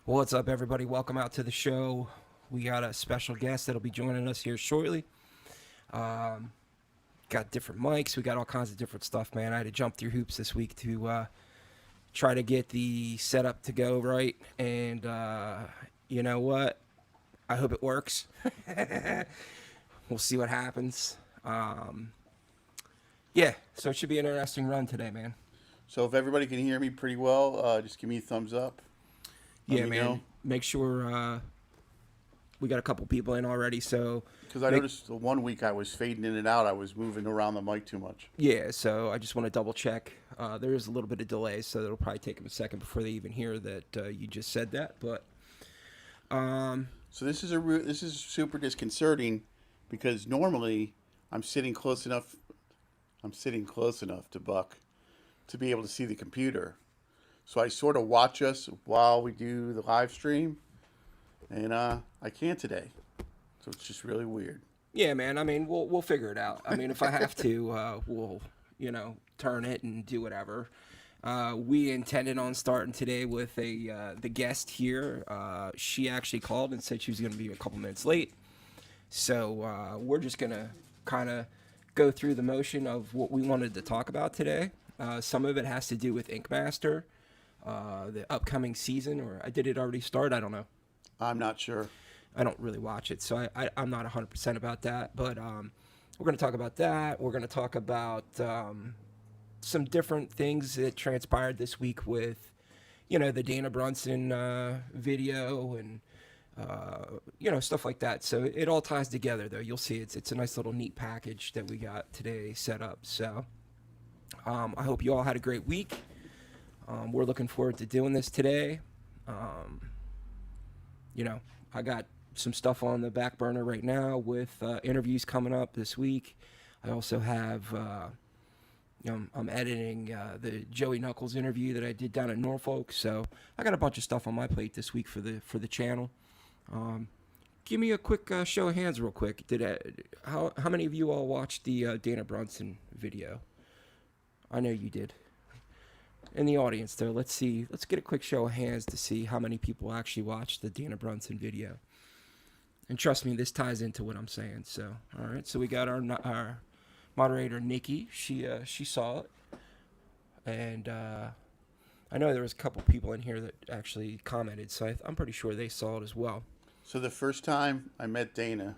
What's up, everybody? Welcome out to the show. We got a special guest that'll be joining us here shortly. Um, got different mics. We got all kinds of different stuff, man. I had to jump through hoops this week to try to get the setup to go right. And you know what? I hope it works. We'll see what happens. Yeah, so it should be an interesting run today, man. So if everybody can hear me pretty well, just give me a thumbs up. Let Yeah, me man. know. Make sure we got a couple people in already, so Because I make, noticed the one week I was fading in and out. I was moving around the mic too much. yeah, so I just want to double check. There is a little bit of delay, so it'll probably take them a second before they even hear that you just said that. But So this is super disconcerting because normally I'm sitting close enough. I'm sitting close enough to Buck to be able to see the computer. So I sort of watch us while we do the live stream, and I can't today. So it's just really weird. yeah, man. I mean, we'll figure it out. I mean, if I have to, we'll turn it and do whatever. We intended on starting today with the guest here. She actually called and said she was going to be a couple minutes late. So we're just going to kind of go through the motion of what we wanted to talk about today. Some of it has to do with Ink Master, the upcoming season, or did it already start? I don't know. I'm not sure. I don't really watch it, so I'm not 100% about that. But we're going to talk about that. We're going to talk about some different things that transpired this week with, the Dana Brunson video and, stuff like that. So it all ties together, though. You'll see it's a nice little neat package that we got today set up. So I hope you all had a great week. We're looking forward to doing this today. I got some stuff on the back burner right now with interviews coming up this week. I also have, I'm editing the Joey Knuckles interview that I did down in Norfolk. So I got a bunch of stuff on my plate this week for the channel. Give me a quick show of hands, real quick. How many of you all watched the Dana Brunson video? I know you did. In the audience, though, let's see. Let's get a quick show of hands to see how many people actually watched the Dana Brunson video. And trust me, this ties into what I'm saying. So, all right. So we got our moderator Nikki. She saw it, and I know there was a couple people in here that actually commented. So I'm pretty sure they saw it as well. So the first time I met Dana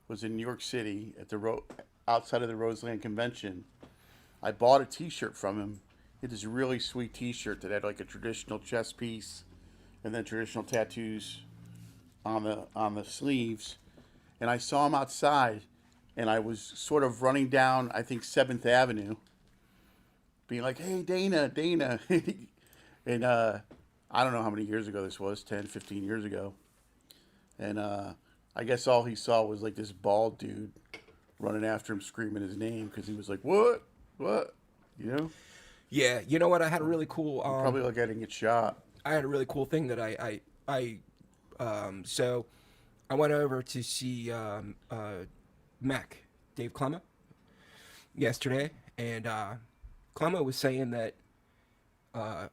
was in New York City at the outside of the Roseland Convention. I bought a T-shirt from him. It is a really sweet T-shirt that had like a traditional chest piece, and then traditional tattoos on the sleeves. And I saw him outside, and I was sort of running down, I think 7th Avenue, being like, "Hey, Dana, Dana," and I don't know how many years ago this was, 10, 15 years ago. And I guess all he saw was like this bald dude running after him, screaming his name because he was like, "What? What?" You know? Yeah, you know what? I had a really cool. Probably like getting it shot. I had a really cool thing that so I went over to see Mac, Dave Clemma, yesterday, and Clemma was saying that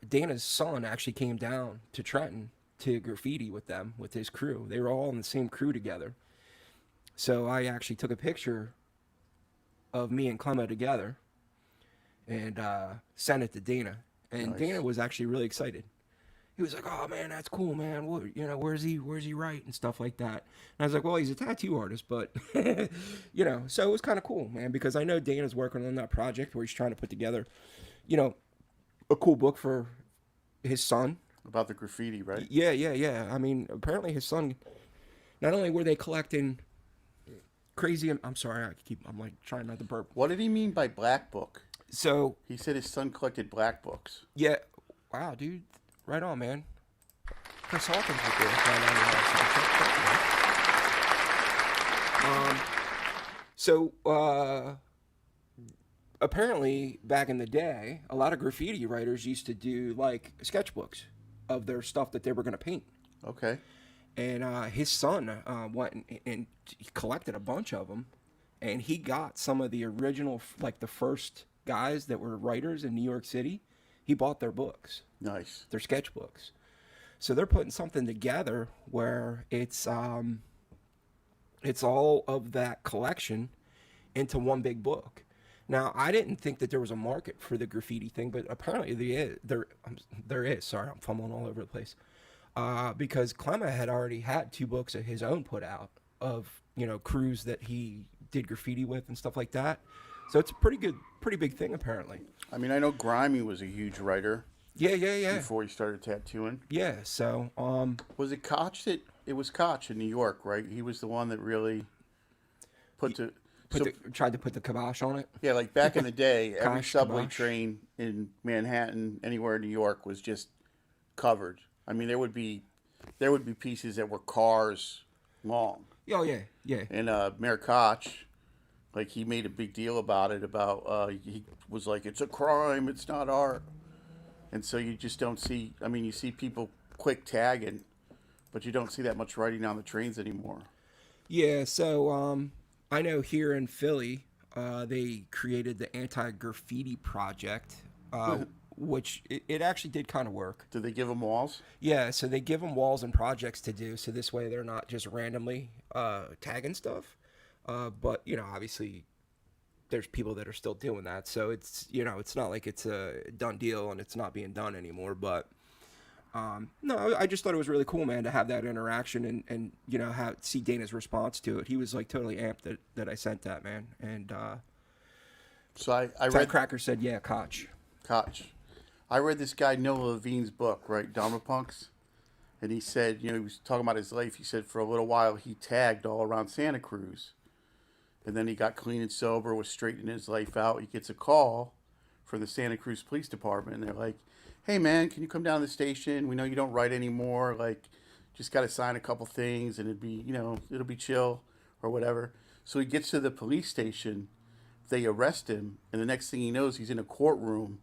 Dana's son actually came down to Trenton to graffiti with them, with his crew. They were all in the same crew together. So I actually took a picture of me and Clemma together and sent it to Dana. And Nice. Dana was actually really excited. He was like, "Oh man, that's cool, man. Where's he write and stuff like that?" And I was like, "Well, he's a tattoo artist, but so it was kind of cool, man, because I know Dana's working on that project where he's trying to put together, a cool book for his son. About the graffiti, right? Yeah. I mean, apparently his son. Not only were they collecting crazy. I'm sorry, I'm like trying not to burp. What did he mean by black book? So He said his son collected black books. yeah, wow, dude, right on, man. Chris Hawkins with So apparently back in the day, a lot of graffiti writers used to do like sketchbooks of their stuff that they were going to paint. Okay. And his son went and he collected a bunch of them, and he got some of the original, like the first guys that were writers in New York City. He bought their books, Nice. their sketchbooks. So they're putting something together where it's all of that collection into one big book. Now, I didn't think that there was a market for the graffiti thing, but apparently there is. Sorry, I'm fumbling all over the place. Because Clement had already had 2 books of his own put out of, crews that he did graffiti with and stuff like that. So it's a pretty big thing apparently. I mean, I know Grimy was a huge writer Yeah. before he started tattooing. Yeah. So Was it Koch that? It was Koch in New York, right? He was the one that really tried to put the kibosh on it. yeah, like back in the day, every Koch, subway kibosh. train in Manhattan, anywhere in New York, was just covered. I mean, there would be pieces that were cars long. Oh yeah. And Mayor Koch, like he made a big deal about it. He was like, "It's a crime. It's not art." And so you just don't see. I mean, you see people quick tagging, but you don't see that much writing on the trains anymore. Yeah. So I know here in Philly, they created the Anti-Graffiti Project, which it actually did kind of work. Did they give them walls? Yeah, so they give them walls and projects to do, so this way they're not just randomly tagging stuff. But obviously, there's people that are still doing that, so it's not like it's a done deal and it's not being done anymore. But no, I just thought it was really cool, man, to have that interaction and see Dana's response to it. He was like totally amped that I sent that, man. And So I Fat read Cracker said, "Yeah, Koch." Koch. I read this guy Noah Levine's book, right, Dharma Punks, and he said, he was talking about his life. He said for a little while he tagged all around Santa Cruz, and then he got clean and sober, was straightening his life out. He gets a call from the Santa Cruz Police Department, and they're like, "Hey man, can you come down to the station? We know you don't write anymore. Like, just got to sign a couple things, and it'll be chill or whatever." So he gets to the police station. They arrest him, and the next thing he knows, he's in a courtroom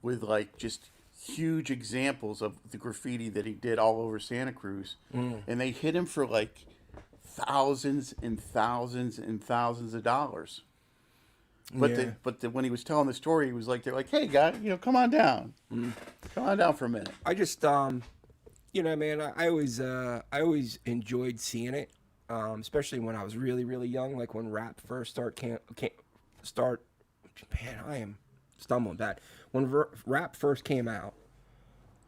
with like just huge examples of the graffiti that he did all over Santa Cruz, and they hit him for like thousands and thousands and thousands of dollars. But Yeah. when he was telling the story, he was like, they're like, "Hey guy, come on down, come on down for a minute." I just man, I always enjoyed seeing it, especially when I was really really young, like when rap first start. Man, I am stumbling bad. When rap first came out,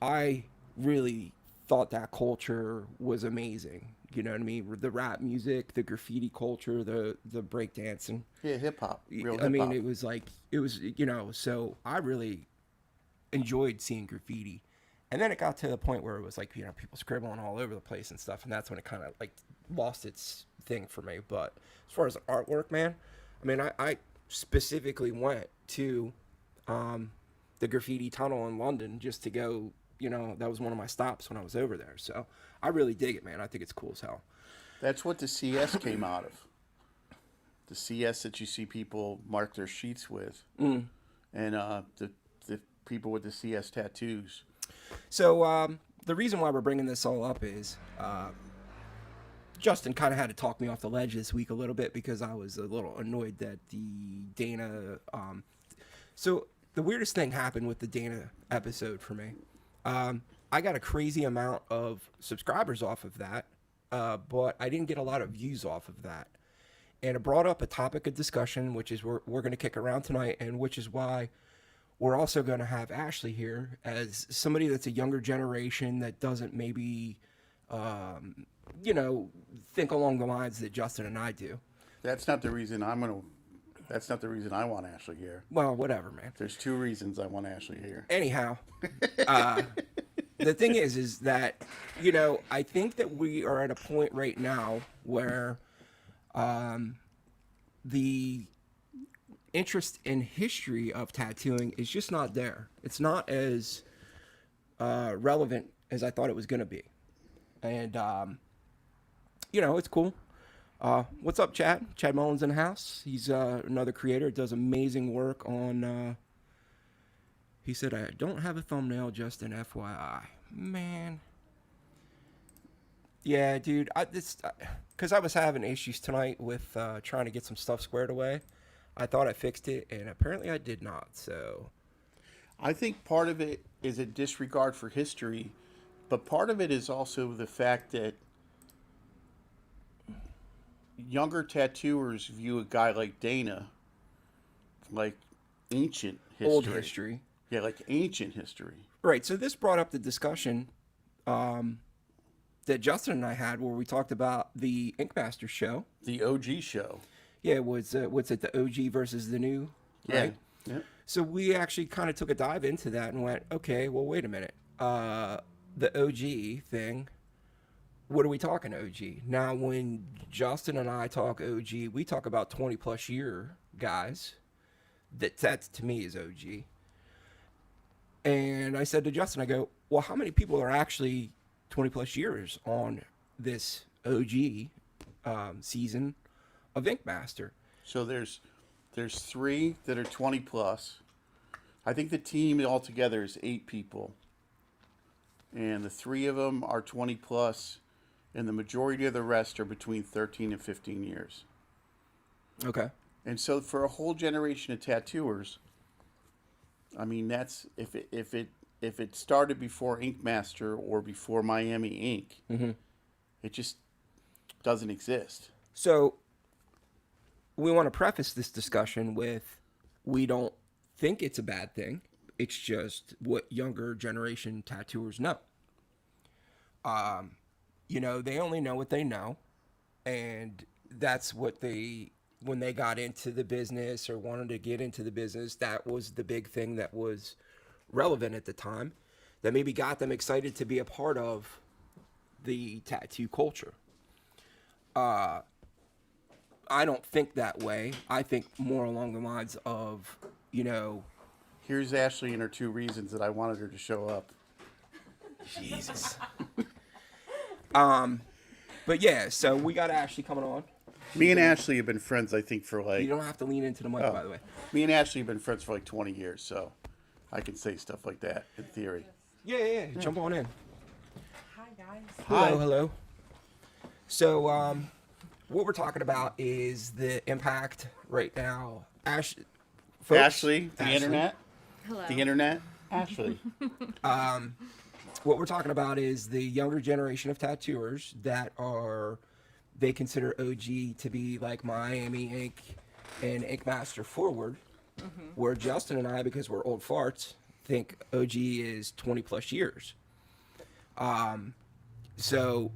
I really thought that culture was amazing. You know what I mean? The rap music, the graffiti culture, the breakdancing. Yeah, hip hop, real hip hop. I mean, it was so I really enjoyed seeing graffiti. And then it got to the point where it was like, people scribbling all over the place and stuff. And that's when it kind of like lost its thing for me. But as far as artwork, man, I mean, I specifically went to the graffiti tunnel in London just to go, that was one of my stops when I was over there. So I really dig it, man. I think it's cool as hell. That's what the CS came out of. The CS that you see people mark their sheets with, and the people with the CS tattoos. So the reason why we're bringing this all up is Justin kind of had to talk me off the ledge this week a little bit because I was a little annoyed that the Dana. So the weirdest thing happened with the Dana episode for me. I got a crazy amount of subscribers off of that, but I didn't get a lot of views off of that. And it brought up a topic of discussion, which is we're going to kick around tonight, and which is why we're also going to have Ashley here as somebody that's a younger generation that doesn't maybe, think along the lines that Justin and I do. That's not the reason That's not the reason I want Ashley here. Well, whatever, man. There's 2 reasons I want Ashley here. Anyhow, the thing is that, I think that we are at a point right now where the interest in history of tattooing is just not there. It's not as relevant as I thought it was going to be. And, it's cool. What's up, Chad? Chad Mullins in the house. He's another creator. Does amazing work on... he said, "I don't have a thumbnail, just an FYI." Man. Yeah, dude. Because I was having issues tonight with trying to get some stuff squared away. I thought I fixed it, and apparently I did not. So I think part of it is a disregard for history But part of it is also the fact that younger tattooers view a guy like Dana like ancient history. Old history. Yeah, like ancient history. Right. So this brought up the discussion that Justin and I had where we talked about the Ink Master show. The OG show. Yeah, what's it, the OG versus the new? Right? Yeah. So we actually kind of took a dive into that and went, okay, well, wait a minute. The OG thing, what are we talking OG? Now, when Justin and I talk OG, we talk about 20 plus year guys. That to me is OG. And I said to Justin, I go, well, how many people are actually 20 plus years on this OG season of Ink Master? So there's 3 that are 20 plus. I think the team altogether is 8 people. And the 3 of them are 20 plus, and the majority of the rest are between 13 and 15 years. Okay. And so for a whole generation of tattooers, I mean, that's if it started before Ink Master or before Miami Ink, it just doesn't exist. So we want to preface this discussion with we don't think it's a bad thing. It's just what younger generation tattooers know. They only know what they know, and that's what when they got into the business or wanted to get into the business, that was the big thing that was relevant at the time that maybe got them excited to be a part of the tattoo culture. I don't think that way. I think more along the lines of, Here's Ashley and her 2 reasons that I wanted her to show up. Jesus. But yeah, so we got Ashley coming on. Me and Ashley have been friends, I think, for You don't have to lean into the mic, by the way. Me and Ashley have been friends for like 20 years, so I can say stuff like that in theory. Yeah. Jump on in. Hi, guys. Hi. Hello. So, what we're talking about is the impact right now. Folks, Ashley, the internet. Hello. The internet. Ashley. What we're talking about is the younger generation of tattooers that they consider OG to be like Miami Ink and Ink Master forward, where Justin and I, because we're old farts, think OG is 20 plus years. So,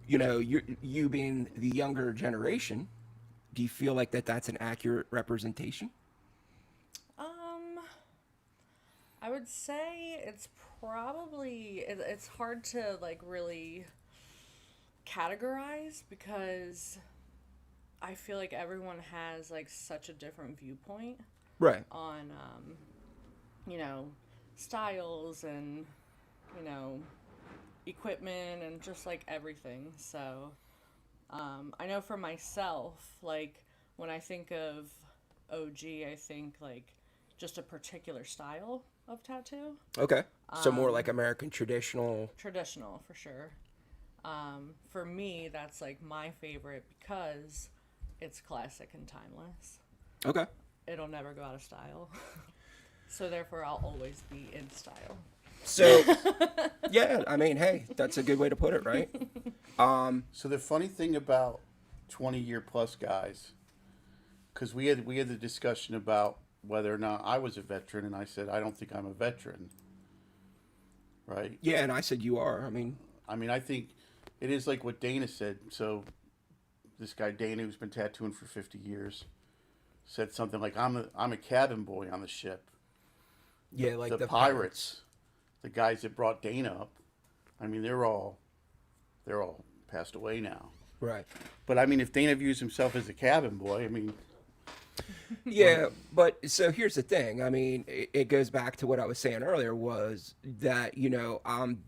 you being the younger generation, do you feel like that's an accurate representation? I would say it's probably it's hard to like really categorize because I feel like everyone has like such a different viewpoint Right. on styles and equipment and just like everything. So I know for myself, like when I think of OG, I think like just a particular style of tattoo. Okay. So more like American traditional. Traditional, for sure. For me, that's like my favorite because it's classic and timeless. Okay. It'll never go out of style. So therefore, I'll always be in style. So, yeah, I mean, hey, that's a good way to put it, right? So the funny thing about 20-year plus guys, because we had the discussion about whether or not I was a veteran, and I said I don't think I'm a veteran. Right? Yeah, and I said you are. I mean, I think it is like what Dana said. So this guy Dana, who's been tattooing for 50 years, said something like, "I'm a cabin boy on the ship." yeah, like the pirates, the guys that brought Dana up. I mean, they're all passed away now. Right. But I mean, if Dana views himself as a cabin boy, I mean, Yeah, but so here's the thing. I mean, it goes back to what I was saying earlier was that, I'm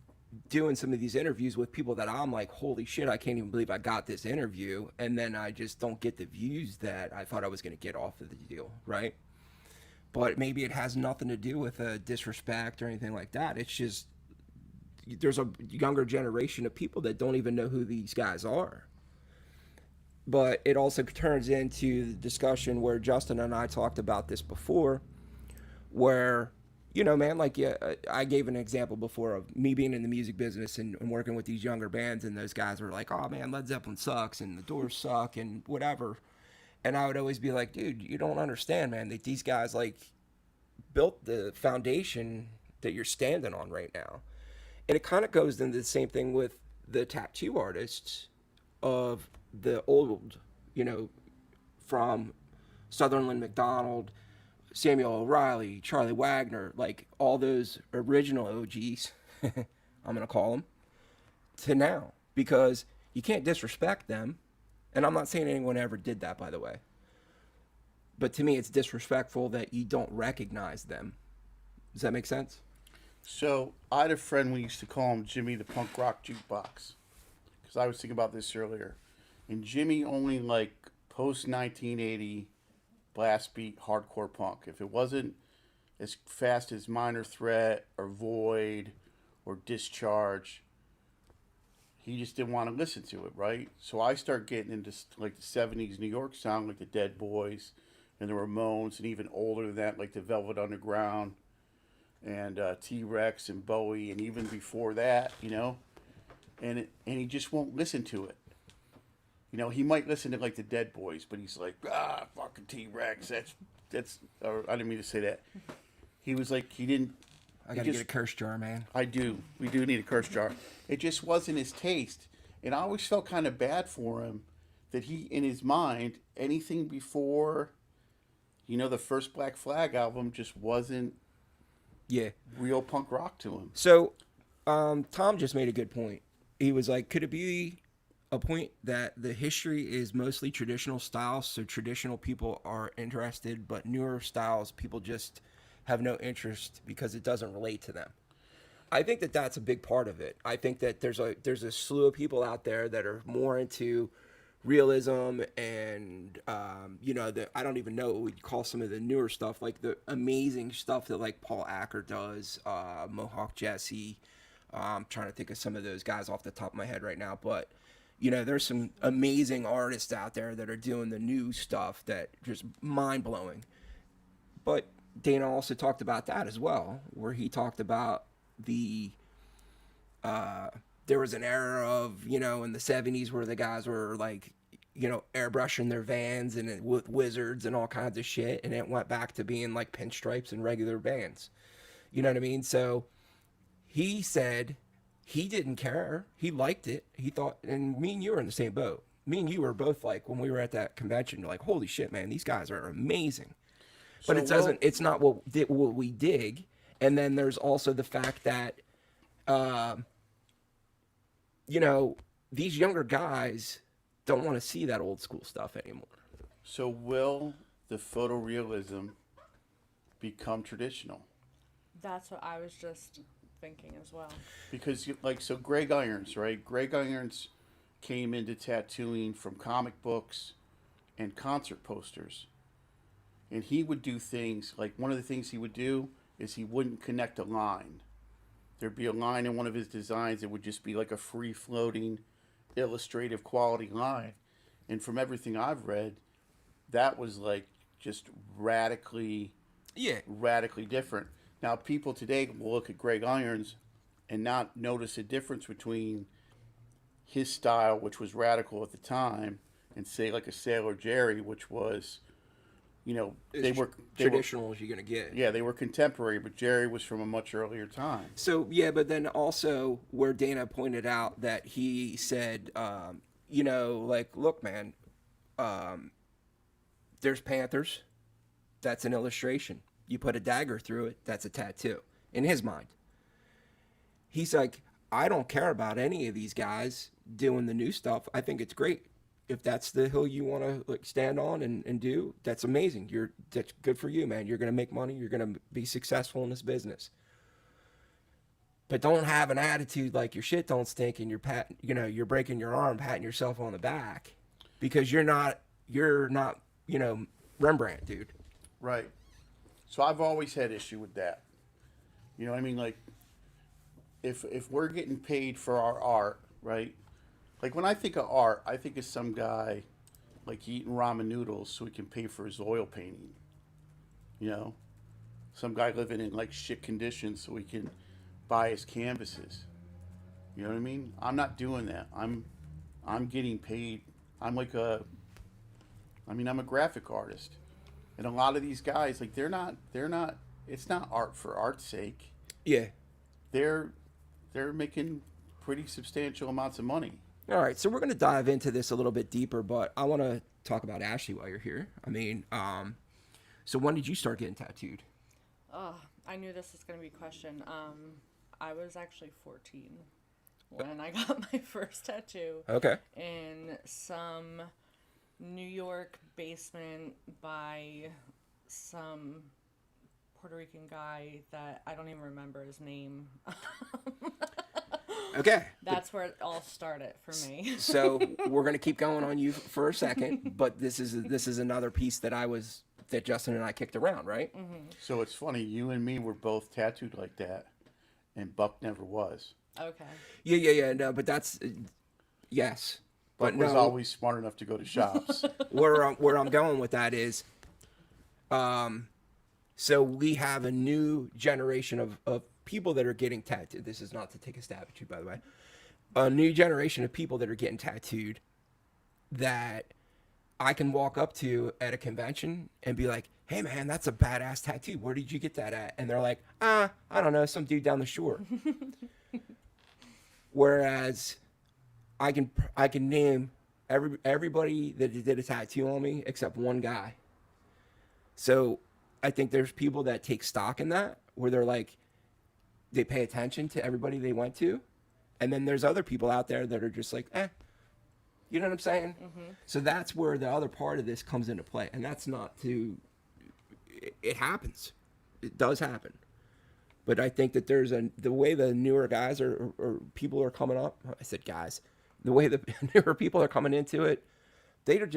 doing some of these interviews with people that I'm like, holy shit, I can't even believe I got this interview. And then I just don't get the views that I thought I was going to get off of the deal, right? But maybe it has nothing to do with a disrespect or anything like that. It's just there's a younger generation of people that don't even know who these guys are. But it also turns into the discussion where Justin and I talked about this before, where you know, man, like, yeah, I gave an example before of me being in the music business and working with these younger bands, and those guys were like, oh man, Led Zeppelin sucks and the Doors suck and whatever. And I would always be like, dude, you don't understand, man, that these guys like built the foundation that you're standing on right now. And it kind of goes into the same thing with the tattoo artists of the old, you know, from Sutherland McDonald, Samuel O'Reilly, Charlie Wagner, like all those original OGs, I'm going to call them, to now. Because you can't disrespect them. And I'm not saying anyone ever did that, by the way. But to me, it's disrespectful that you don't recognize them. Does that make sense? So I had a friend, we used to call him Jimmy the Punk Rock Jukebox, because I was thinking about this earlier. And Jimmy only like post 1980 blast beat hardcore punk. If it wasn't as fast as Minor Threat or Void or Discharge, he just didn't want to listen to it, right? So I started getting into like the 70s New York sound, like the Dead Boys and the Ramones, and even older than that, like the Velvet Underground and T-Rex and Bowie, and even before that, you know, and he just won't listen to it. You know, he might listen to like the Dead Boys, but he's like, fucking T-Rex. That's. Or I didn't mean to say that. He was like, he didn't. I got to get a curse jar, man. I do. We do need a curse jar. It just wasn't his taste, and I always felt kind of bad for him that he, in his mind, anything before, you know, the first Black Flag album just wasn't. Yeah. Real punk rock to him. So, Tom just made a good point. He was like, could it be a point that the history is mostly traditional styles, so traditional people are interested, but newer styles, people just have no interest because it doesn't relate to them? I think that that's a big part of it. I think that there's a slew of people out there that are more into realism and you know, I don't even know what we'd call some of the newer stuff, like the amazing stuff that like Paul Acker does, Mohawk Jesse. I'm trying to think of some of those guys off the top of my head right now, but you know, there's some amazing artists out there that are doing the new stuff that just mind blowing. But Dana also talked about that as well, where he talked about the there was an era of, you know, in the 70s where the guys were like, you know, airbrushing their vans and with wizards and all kinds of shit, and it went back to being like pinstripes and regular bands. You know what I mean? So he said he didn't care. He liked it. He thought, and me and you were in the same boat. Me and you were both like, when we were at that convention, like, holy shit, man, these guys are amazing. But it doesn't. It's not what we dig. And then there's also the fact that, you know, these younger guys don't want to see that old school stuff anymore. So will the photorealism become traditional? That's what I was just thinking as well. Because like, so Greg Irons, right? Greg Irons came into tattooing from comic books and concert posters. And he would do things, like one of the things he would do is he wouldn't connect a line. There'd be a line in one of his designs that would just be like a free-floating, illustrative quality line. And from everything I've read, that was like just radically different. Now, people today will look at Greg Irons and not notice a difference between his style, which was radical at the time, and say like a Sailor Jerry, which was, you know, they were traditional as you're gonna get. Yeah, they were contemporary, but Jerry was from a much earlier time. So yeah, but then also where Dana pointed out that he said, you know, like, look, man, there's Panthers. That's an illustration. You put a dagger through it. That's a tattoo. In his mind, he's like, I don't care about any of these guys doing the new stuff. I think it's great. If that's the hill you want to like stand on and do, that's amazing. That's good for you, man. You're going to make money. You're going to be successful in this business. But don't have an attitude like your shit don't stink and you're breaking your arm, patting yourself on the back because you're not, you know, Rembrandt, dude. Right. So I've always had issue with that. You know what I mean? Like, if we're getting paid for our art, right? Like, when I think of art, I think of some guy, like, eating ramen noodles so he can pay for his oil painting. You know? some guy living in like shit conditions so he can buy his canvases. You know what I mean? I'm not doing that. I'm getting paid. I'm like I'm a graphic artist. And a lot of these guys, like they're not it's not art for art's sake. Yeah. They're making pretty substantial amounts of money. All right, so we're going to dive into this a little bit deeper, but I want to talk about Ashley while you're here. I mean, so when did you start getting tattooed? Oh, I knew this was going to be a question. I was actually 14 when I got my first tattoo. Okay. In some New York basement by some Puerto Rican guy that I don't even remember his name. Okay. That's where it all started for me. So we're going to keep going on you for a second, but this is another piece that Justin and I kicked around, right? Mm-hmm. So it's funny, you and me were both tattooed like that, and Buck never was. Okay. Yeah. No, but that's yes. Buck was always smart enough to go to shops. Where I'm going with that is, so we have a new generation of people that are getting tattooed. This is not to take a stab at you, by the way. A new generation of people that are getting tattooed that I can walk up to at a convention and be like, "Hey man, that's a badass tattoo. Where did you get that at?" And they're like, I don't know, some dude down the shore." Whereas I can name everybody that did a tattoo on me except one guy. So I think there's people that take stock in that, where they're like, they pay attention to everybody they went to. And then there's other people out there that are just like, you know what I'm saying? Mm-hmm. So that's where the other part of this comes into play. And that's not it happens. It does happen. But I think that the way the newer guys or people are coming up, I said guys, the way the newer people are coming into it, they're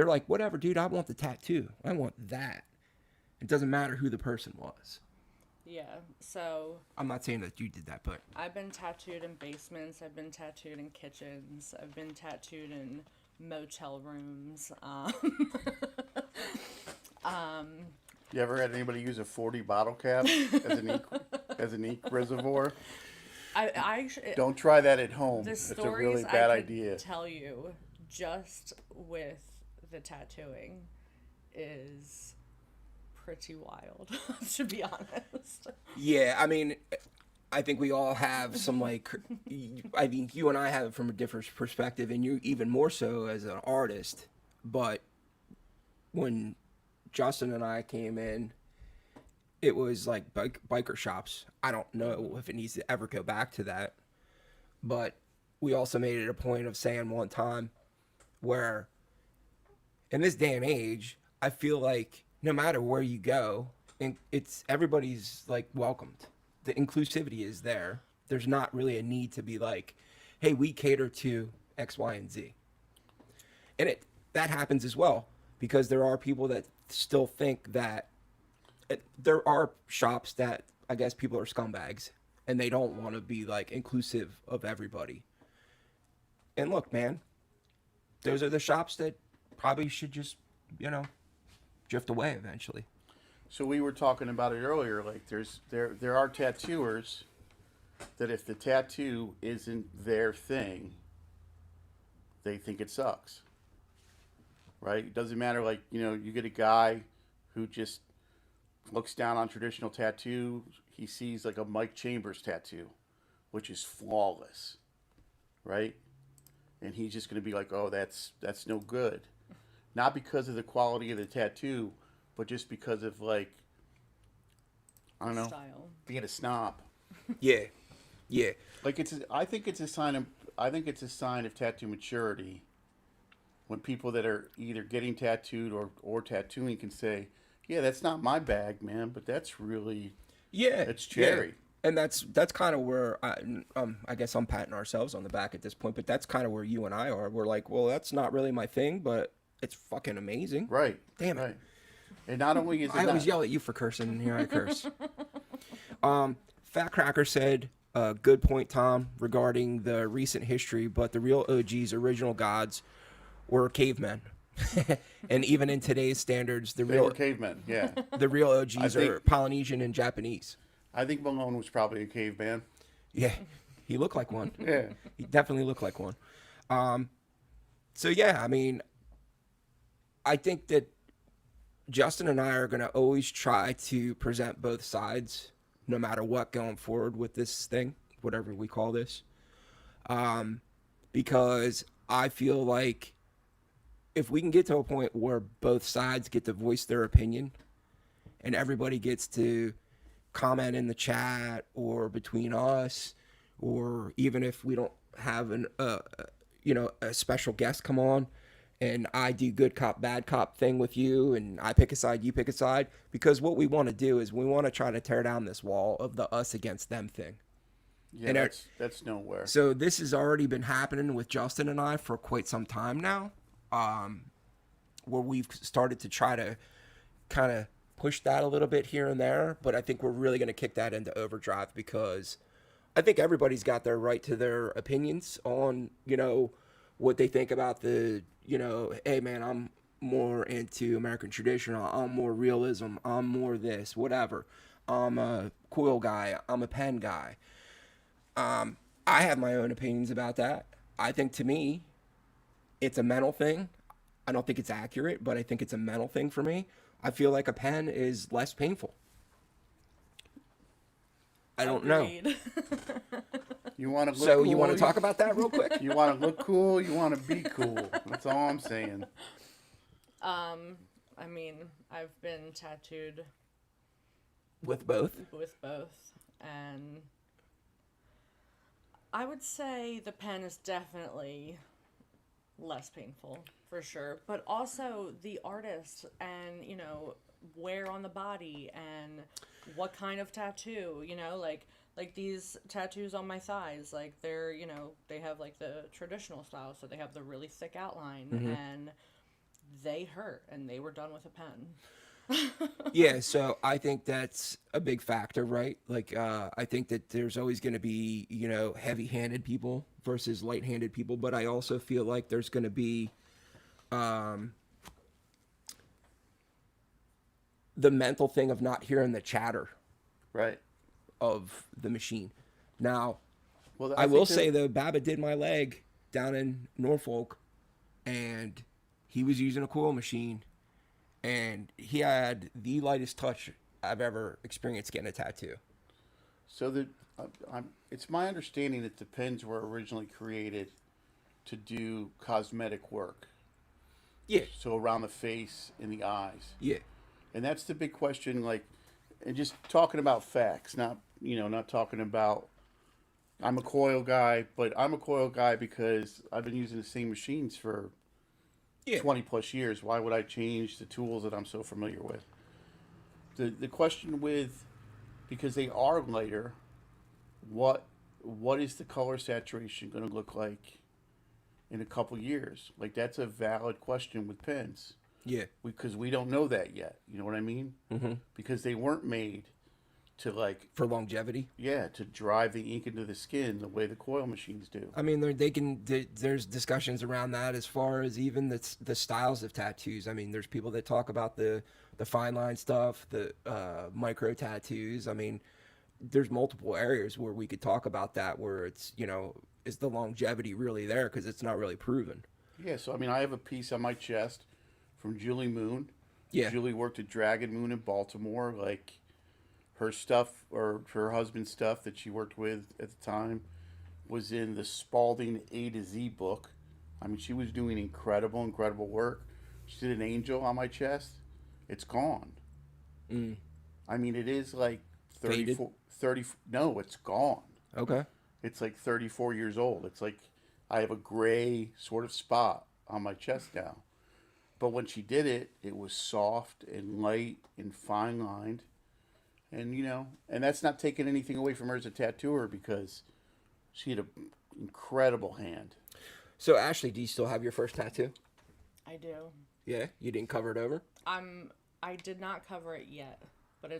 like, whatever, dude, I want the tattoo. I want that. It doesn't matter who the person was. Yeah, so... I'm not saying that you did that, but... I've been tattooed in basements, I've been tattooed in kitchens, I've been tattooed in motel rooms. You ever had anybody use a 40 bottle cap as an ink reservoir? Don't try that at home. It's a really bad idea. Tell you, just with the tattooing, is pretty wild, to be honest. Yeah, I mean, I think we all have some, like, I think you and I have it from a different perspective, and you even more so as an artist. But when Justin and I came in, it was like biker shops. I don't know if it needs to ever go back to that. But we also made it a point of saying one time where in this day and age, I feel like no matter where you go, everybody's like welcomed. The inclusivity is there. There's not really a need to be like, hey, we cater to X, Y, and Z. And that happens as well, because there are people that still think that there are shops that I guess people are scumbags and they don't want to be like inclusive of everybody. And look, man, those are the shops that probably should just, drift away eventually. So we were talking about it earlier. Like there are tattooers that if the tattoo isn't their thing, they think it sucks. Right? It doesn't matter. Like, you get a guy who just looks down on traditional tattoo. He sees like a Mike Chambers tattoo, which is flawless. Right? And he's just going to be like, oh, that's no good. Not because of the quality of the tattoo, but just because of, like, I don't know, style. Being a snob. Yeah. Like I think it's a sign of tattoo maturity when people that are either getting tattooed or tattooing can say, yeah, that's not my bag, man, but that's really, it's cherry. Yeah. And that's kind of where I guess I'm patting ourselves on the back at this point, but that's kind of where you and I are. We're like, well, that's not really my thing, but it's fucking amazing. Right. Damn it. Right. And not only is it I always yell at you for cursing, and here I curse. Fat Cracker said, good point, Tom, regarding the recent history, but the real OGs, original gods, were cavemen. And even in today's standards, They were cavemen. Yeah, the real OGs think- are Polynesian and Japanese. I think Malone was probably a caveman. Yeah, he looked like one. Yeah, He definitely looked like one. So yeah, I mean, I think that Justin and I are going to always try to present both sides, no matter what, going forward with this thing, whatever we call this. Because I feel like if we can get to a point where both sides get to voice their opinion and everybody gets to comment in the chat or between us, or even if we don't have a special guest come on and I do good cop, bad cop thing with you and I pick a side, you pick a side, because what we want to do is we want to try to tear down this wall of the us against them thing. yeah, And that's nowhere. So this has already been happening with Justin and I for quite some time now, where we've started to try to kind of push that a little bit here and there, but I think we're really going to kick that into overdrive because I think everybody's got their right to their opinions on, what they think about hey man, I'm more into American traditional, I'm more realism, I'm more this, whatever. I'm a coil guy, I'm a pen guy. I have my own opinions about that. I think to me, it's a mental thing. I don't think it's accurate, but I think it's a mental thing for me. I feel like a pen is less painful. I don't know. Agreed. You want to look So cool, you want to talk about that real quick? You want to look cool. You want to be cool. That's all I'm saying. I mean, I've been tattooed With both? with both, and I would say the pen is definitely less painful for sure, but also the artist and wear on the body and what kind of tattoo, like these tattoos on my thighs, like they're they have like the traditional style, so they have the really thick outline, and they hurt, and they were done with a pen. Yeah, so I think that's a big factor, right? Like, I think that there's always going to be, heavy-handed people versus light-handed people, but I also feel like there's going to be the mental thing of not hearing the chatter Right. of the machine. Now, Well, I will think say, though, Baba did my leg down in Norfolk, and he was using a coil machine, and he had the lightest touch I've ever experienced getting a tattoo. So it's my understanding that the pens were originally created to do cosmetic work. Yeah, So around the face and the eyes. yeah. And that's the big question, like, and just talking about facts, not talking about, I'm a coil guy, but I'm a coil guy because I've been using the same machines for 20 plus years. Why would I change the tools that I'm so familiar with? The question with, because they are lighter, what is the color saturation going to look like in a couple years? Like, that's a valid question with pens. Yeah. Because we don't know that yet. You know what I mean? Mm-hmm. Because they weren't made to For longevity. to drive the ink into the skin the way the coil machines do. I mean, there's discussions around that as far as even the styles of tattoos. I mean, there's people that talk about the fine line stuff, the micro tattoos. I mean, there's multiple areas where we could talk about that, where it's, is the longevity really there? Because it's not really proven. Yeah, so I mean, I have a piece on my chest from Julie Moon. Yeah. Julie worked at Dragon Moon in Baltimore. Like, her stuff, or her husband's stuff that she worked with at the time, was in the Spalding A to Z book. I mean, she was doing incredible work. She did an angel on my chest. It's gone. Mm. I mean, it is like Faded? 30, no, it's gone. Okay. It's like 34 years old. It's like I have a gray sort of spot on my chest now. But when she did it, it was soft and light and fine lined. And, and that's not taking anything away from her as a tattooer, because she had an incredible hand. So, Ashley, do you still have your first tattoo? I do. Yeah? You didn't cover it over? I did not cover it yet, but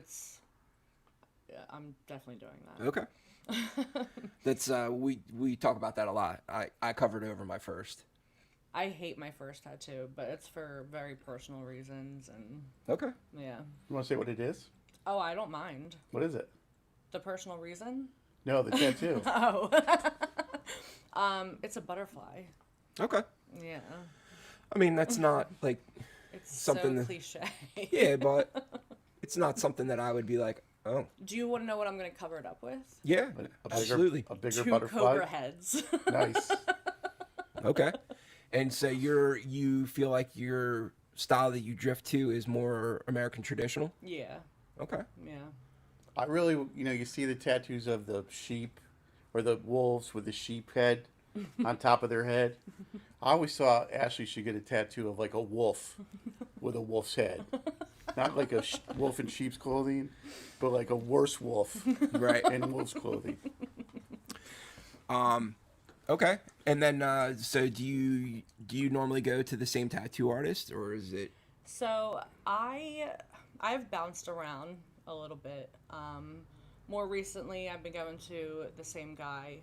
I'm definitely doing that. Okay. That's we talk about that a lot. I covered over my first. I hate my first tattoo, but it's for very personal reasons, and Okay. yeah. You want to say what it is? Oh, I don't mind. What is it? The personal reason? No, the tattoo. Oh. It's a butterfly. Okay. Yeah. I mean, that's not like It's something so that, cliche. yeah, but it's not something that I would be like, oh, Do you want to know what I'm going to cover it up with? yeah, A bigger, absolutely. A bigger 2 butterfly. cobra heads. Nice. Okay. And so you feel like your style that you drift to is more American traditional? Yeah. Okay. Yeah. I really, you see the tattoos of the sheep or the wolves with the sheep head on top of their head. I always thought Ashley should get a tattoo of like a wolf with a wolf's head. Not like a wolf in sheep's clothing, but like a worse wolf Right. in wolf's clothing. Okay. And then so do you normally go to the same tattoo artist, or is it So I've bounced around a little bit. More recently, I've been going to the same guy,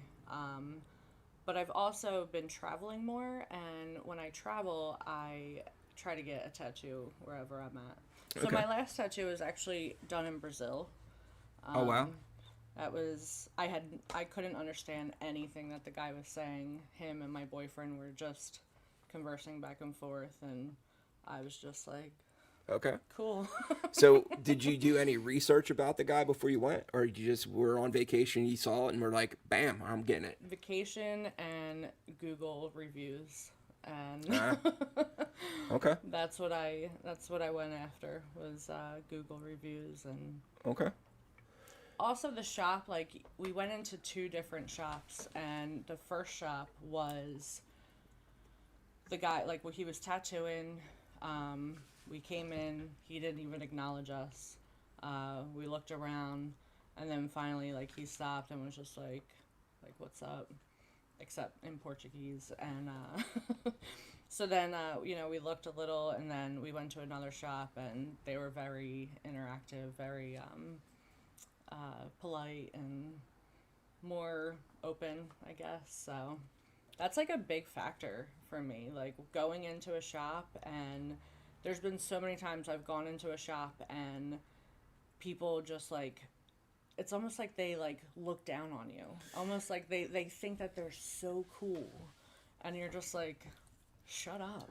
but I've also been traveling more. And when I travel, I try to get a tattoo wherever I'm at. So Okay. my last tattoo was actually done in Brazil. Oh wow. That was I couldn't understand anything that the guy was saying. Him and my boyfriend were just conversing back and forth, and I was just like, Okay. cool. So did you do any research about the guy before you went, or you just were on vacation, you saw it and were like, bam, I'm getting it? Vacation and Google reviews, and Okay. that's what I went after was Google reviews. And Okay. also the shop, like we went into 2 different shops, and the first shop was the guy, like he was tattooing. We came in, he didn't even acknowledge us. We looked around, and then finally, like, he stopped and was just like, what's up? Except in Portuguese. And so then, we looked a little, and then we went to another shop, and they were very interactive, very polite, and more open, I guess. So that's like a big factor for me, like going into a shop. And there's been so many times I've gone into a shop and people just like, it's almost like they like look down on you, almost like they think that they're so cool, and you're just like, shut up.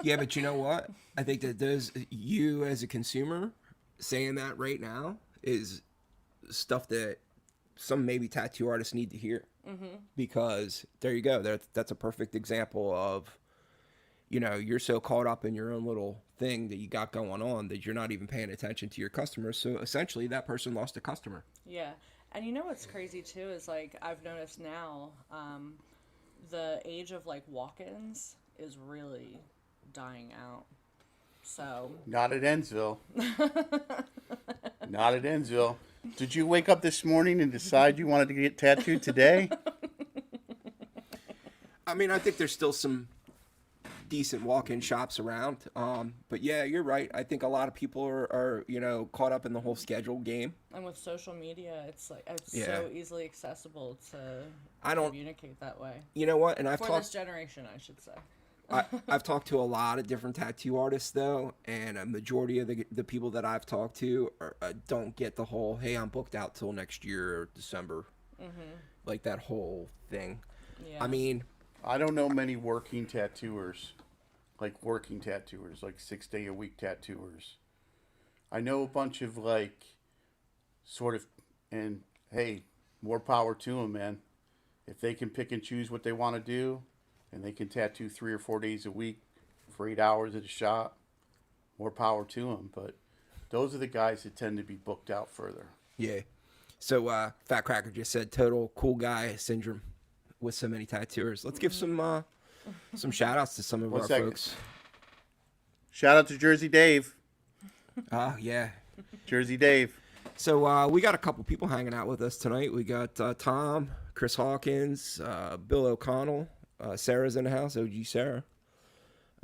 Yeah, but you know what? I think that you as a consumer saying that right now is stuff that some maybe tattoo artists need to hear. Mm-hmm. Because there you go. That's a perfect example of, you're so caught up in your own little thing that you got going on that you're not even paying attention to your customers. So essentially that person lost a customer. Yeah. And you know what's crazy too is like I've noticed now the age of like walk-ins is really dying out. So Not at Endsville. Not at Endsville. Did you wake up this morning and decide you wanted to get tattooed today? I mean, I think there's still some decent walk-in shops around. But yeah, you're right. I think a lot of people are caught up in the whole schedule game. and with social media, it's like it's Yeah. so easily accessible to I don't- communicate that way. You know what? And I've For talked this generation, I should say. I've talked to a lot of different tattoo artists though, and a majority of the people that I've talked to don't get the whole, hey, I'm booked out till next year or December, like that whole thing. Yeah. I mean, I don't know many working tattooers, like 6-day-a-week tattooers. I know a bunch of and hey, more power to them, man. If they can pick and choose what they want to do, and they can tattoo 3 or 4 days a week for 8 hours at a shop, more power to them. But those are the guys that tend to be booked out further. yeah. So Fat Cracker just said total cool guy syndrome with so many tattooers. Let's give some shout outs to some of 1 our second. folks. Shout out to Jersey Dave. Yeah. Jersey Dave. So we got a couple people hanging out with us tonight. We got Tom, Chris Hawkins, Bill O'Connell, Sarah's in the house, OG Sarah.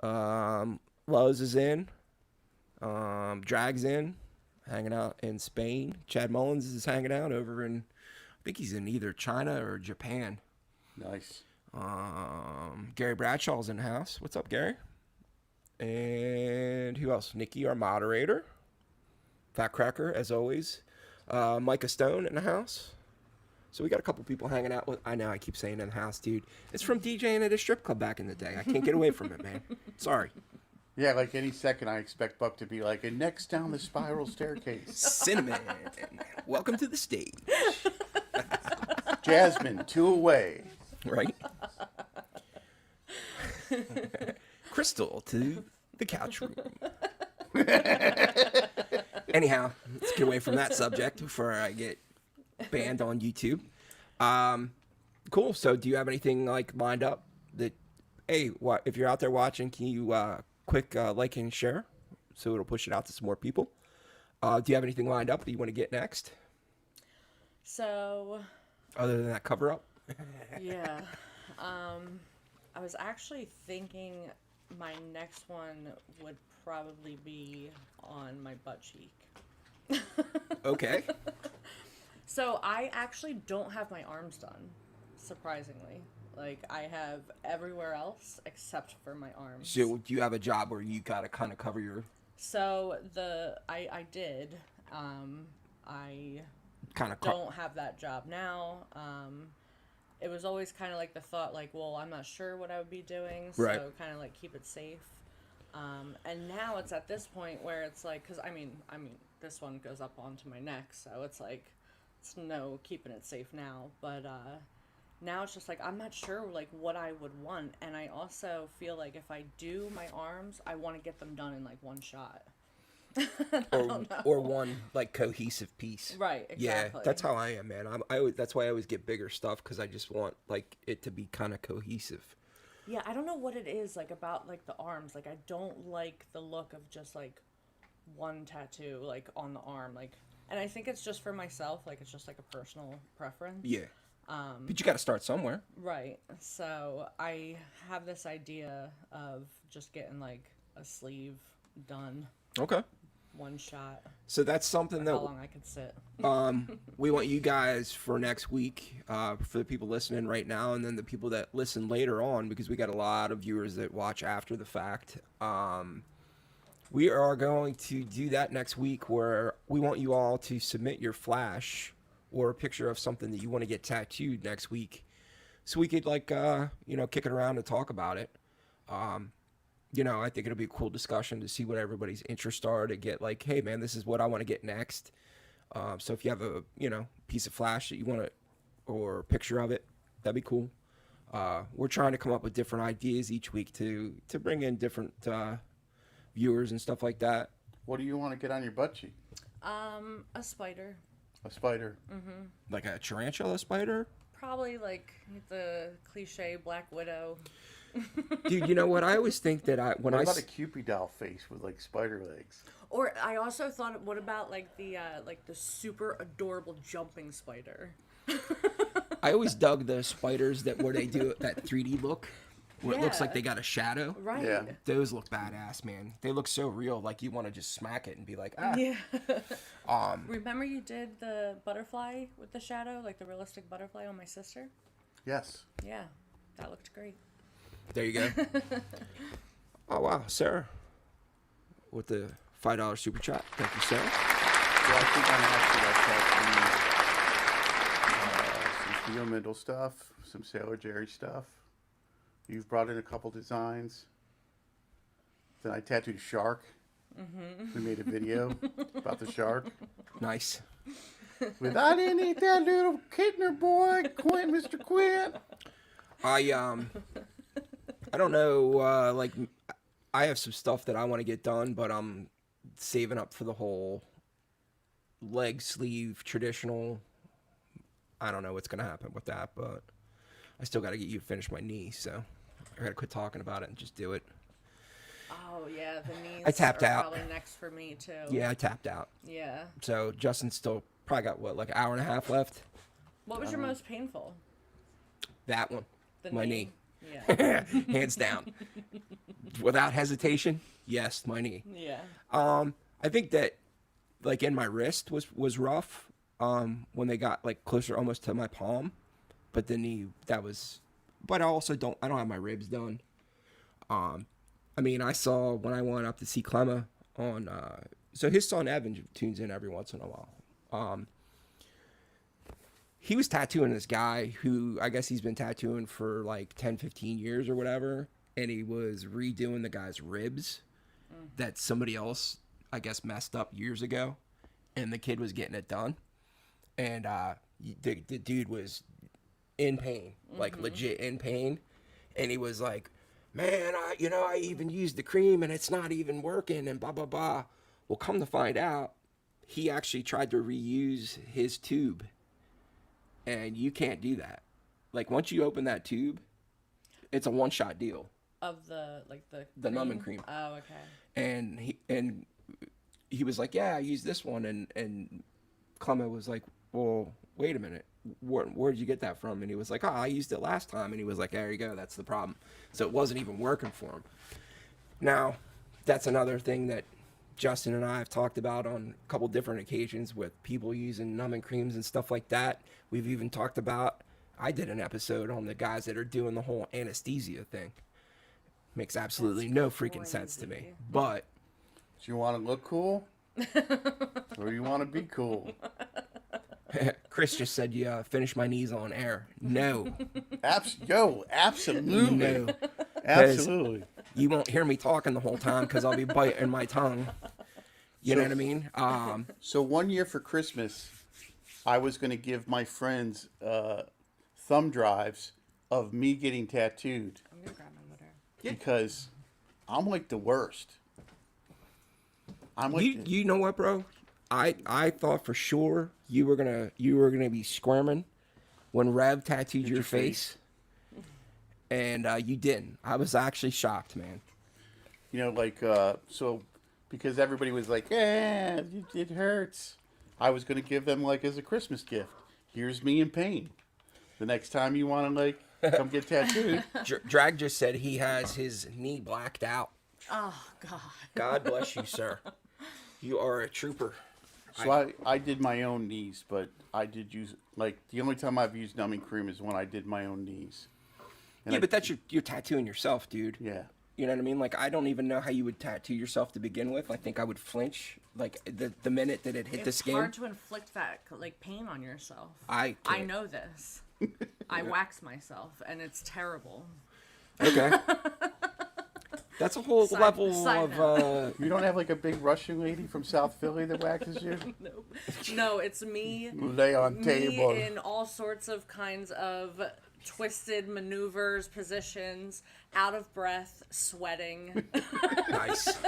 Lowe's is in. Drag's in, hanging out in Spain. Chad Mullins is hanging out over in, I think he's in either China or Japan. Nice. Gary Bradshaw's in the house. What's up, Gary? And who else? Nikki, our moderator. Fat Cracker, as always. Micah Stone in the house. So we got a couple people hanging out with. I know I keep saying in the house, dude. It's from DJing at a strip club back in the day. I can't get away from it, man. Sorry. Yeah, like any second, I expect Buck to be like, and next down the spiral staircase, Cinnamon, welcome to the stage. Jasmine, 2 away. Right? Crystal to the couch room. Anyhow, let's get away from that subject before I get banned on YouTube. Cool. So do you have anything like lined up that, hey, what if you're out there watching, can you quick like and share so it'll push it out to some more people? Do you have anything lined up that you want to get next? So, Other than that cover up? yeah. I was actually thinking my next one would probably be on my butt cheek. Okay. So I actually don't have my arms done, surprisingly. Like, I have everywhere else except for my arms. So do you have a job where you gotta kind of cover your So I did. I kind of don't have that job now. It was always kind of like the thought, like, well, I'm not sure what I would be doing, so Right. kind of like keep it safe. And now it's at this point where it's like, because I mean, this one goes up onto my neck, so it's like, it's no keeping it safe now. But now it's just like, I'm not sure like what I would want, and I also feel like if I do my arms, I want to get them done in like one shot. or one like cohesive piece. Right. Exactly. Yeah, that's how I am, man. That's why I always get bigger stuff because I just want like it to be kind of cohesive. Yeah, I don't know what it is like about like the arms. Like I don't like the look of just like one tattoo like on the arm. Like, and I think it's just for myself. Like it's just like a personal preference. Yeah. But you got to start somewhere. Right. So I have this idea of just getting like a sleeve done, Okay. one shot. So that's something How that long I could sit. we want you guys for next week, for the people listening right now, and then the people that listen later on, because we got a lot of viewers that watch after the fact. We are going to do that next week where we want you all to submit your flash or a picture of something that you want to get tattooed next week. So we could like, kick it around and talk about it. I think it'll be a cool discussion to see what everybody's interests are to get like, hey man, this is what I want to get next. So if you have a, piece of flash that you want to, or a picture of it, that'd be cool. We're trying to come up with different ideas each week to bring in different viewers and stuff like that. What do you want to get on your butt cheek? A spider. A spider. Like a tarantula spider? Probably like the cliche Black Widow. Dude, you know what? I always think that What about a Cupid doll face with like spider legs? Or I also thought, what about like the super adorable jumping spider? I always dug the spiders where they do that 3D look, where it looks like Yeah. they got a shadow. Right. Yeah. Those look badass, man. They look so real, like you want to just smack it and be like, ah. Yeah. Remember you did the butterfly with the shadow, like the realistic butterfly on my sister? Yes. Yeah, that looked great. There you go. Oh wow, Sarah, with the $5 super chat. Thank you, Sarah. So I think I'm actually some Steel Middle stuff, some Sailor Jerry stuff. You've brought in a couple designs. Then I tattooed a shark. We made a video about the shark. Nice. With I didn't eat that little Kittner boy, Mr. Quint. I don't know. I have some stuff that I want to get done, but I'm saving up for the whole leg sleeve traditional. I don't know what's gonna happen with that, but I still got to get you to finish my knee, so I got to quit talking about it and just do it. Oh yeah, the knees I tapped are out. probably next for me too. Yeah, I tapped out. Yeah. So Justin still probably got what, like an hour and a half left. What was your most painful? That one, The my knee. Yeah. Hands down, without hesitation. Yes, my knee. Yeah. I think that like in my wrist was rough when they got like closer almost to my palm, but the knee, that was but I don't have my ribs done. I mean, I saw when I went up to see Clemma on, so his son Evan tunes in every once in a while. He was tattooing this guy who I guess he's been tattooing for like 10, 15 years or whatever. And he was redoing the guy's ribs that somebody else, I guess, messed up years ago. And the kid was getting it done. And the dude was in pain, like legit in pain. And he was like, man, I even used the cream and it's not even working and blah, blah, blah. Well, come to find out, he actually tried to reuse his tube. And you can't do that. Like, once you open that tube, it's a one-shot deal. Of the numbing cream. Oh, okay. And he was like, yeah, I used this one. And Clement was like, well, wait a minute. Where did you get that from? And he was like, oh, I used it last time. And he was like, there you go. That's the problem. So it wasn't even working for him. Now, that's another thing that Justin and I have talked about on a couple different occasions with people using numbing creams and stuff like that. We've even talked about, I did an episode on the guys that are doing the whole anesthesia thing. Makes absolutely no freaking sense to me. But do you want to look cool? Or you want to be cool? Chris just said, yeah, finish my knees on air. No. Absolutely. No. Absolutely. You won't hear me talking the whole time because I'll be biting my tongue. You know what I mean? So one year for Christmas, I was going to give my friends thumb drives of me getting tattooed. I'm gonna grab my water. Because I'm like the worst. I'm like you know what, bro? I thought for sure you were gonna be squirming when Rev tattooed your face. And you didn't. I was actually shocked, man. You know, like, so, because everybody was like, yeah, it hurts. I was going to give them, like, as a Christmas gift. Here's me in pain. The next time you want to, like, come get tattooed. Drag just said he has his knee blacked out. Oh, God. God bless you, sir. You are a trooper. So I did my own knees, but I did use, like, the only time I've used numbing cream is when I did my own knees. And yeah, but that's you're tattooing yourself, dude. Yeah. You know what I mean? Like, I don't even know how you would tattoo yourself to begin with. I think I would flinch, like, the minute that it hit the skin. It's hard to inflict that, like, pain on yourself. I know this. I wax myself, and it's terrible. Okay. That's a whole level of... You don't have, like, a big Russian lady from South Philly that waxes you? No, it's me. Lay on table. Me in all sorts of kinds of twisted maneuvers, positions, out of breath, sweating. Nice.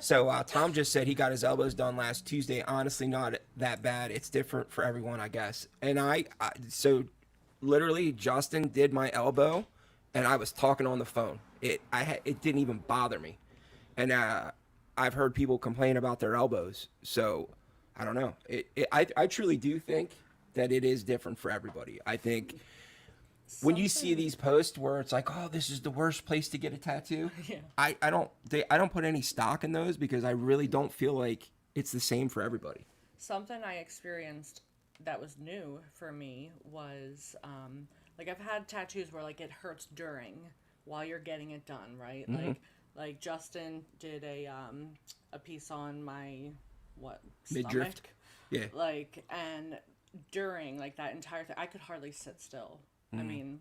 So Tom just said he got his elbows done last Tuesday. Honestly, not that bad. It's different for everyone, I guess. And so literally Justin did my elbow, and I was talking on the phone. It didn't even bother me. And I've heard people complain about their elbows. So I don't know. I truly do think that it is different for everybody. I think when you see these posts where it's like, oh, this is the worst place to get a tattoo, yeah. I don't put any stock in those because I really don't feel like it's the same for everybody. Something I experienced that was new for me was like I've had tattoos where like it hurts while you're getting it done, right? Mm-hmm. Like Justin did a piece on my midriff, yeah. Like, and during like that entire thing, I could hardly sit still. I mean,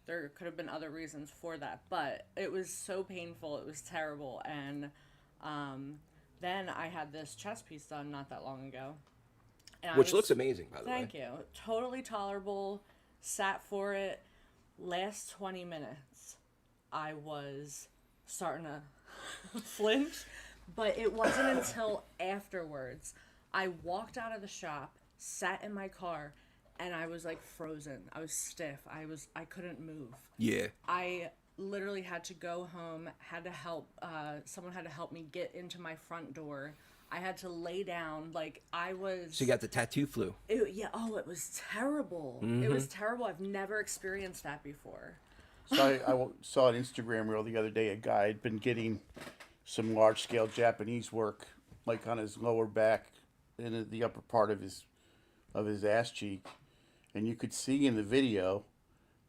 there could have been other reasons for that, but it was so painful. It was terrible. And then I had this chest piece done not that long ago. And which looks amazing, by the way. Thank you. Totally tolerable. Sat for it. Last 20 minutes, I was starting to flinch. But it wasn't until afterwards. I walked out of the shop, sat in my car, and I was like frozen. I was stiff. I couldn't move. Yeah. I literally had to go home, had to help, someone had to help me get into my front door. I had to lay down, like I was... So you got the tattoo flu. It was terrible. Mm-hmm. It was terrible. I've never experienced that before. So I saw an Instagram reel the other day, a guy had been getting some large-scale Japanese work, like on his lower back, in the upper part of his ass cheek. And you could see in the video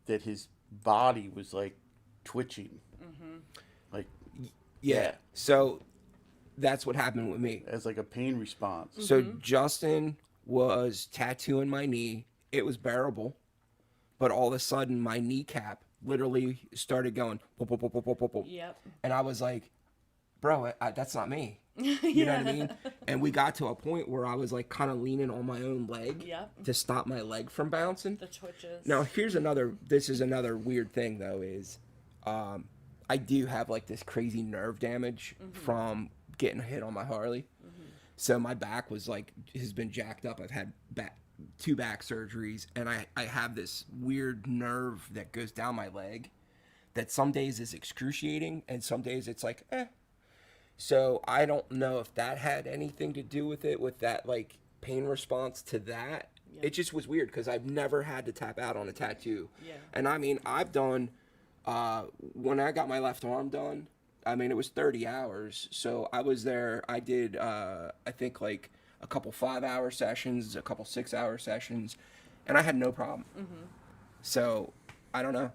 that his body was like twitching. Like, Yeah. So that's what happened with me. as like a pain response. So Justin was tattooing my knee. It was bearable, but all of a sudden my kneecap literally started going pop, pop, pop, pop, pop, pop, pop. Yep. And I was like, bro, that's not me. You know what I mean? And we got to a point where I was like kind of leaning on my own leg Yep. to stop my leg from bouncing. The twitches. Now this is another weird thing though is I do have like this crazy nerve damage from getting hit on my Harley. So my back has been jacked up. I've had two back surgeries, and I have this weird nerve that goes down my leg that some days is excruciating and some days it's like So I don't know if that had anything to do with it, with that like pain response to that. Yeah. It just was weird because I've never had to tap out on a tattoo. Yeah. And I mean, I've done, when I got my left arm done, I mean, it was 30 hours. So I was there, I did, I think like a couple 5-hour sessions, a couple 6-hour sessions, and I had no problem. So I don't know.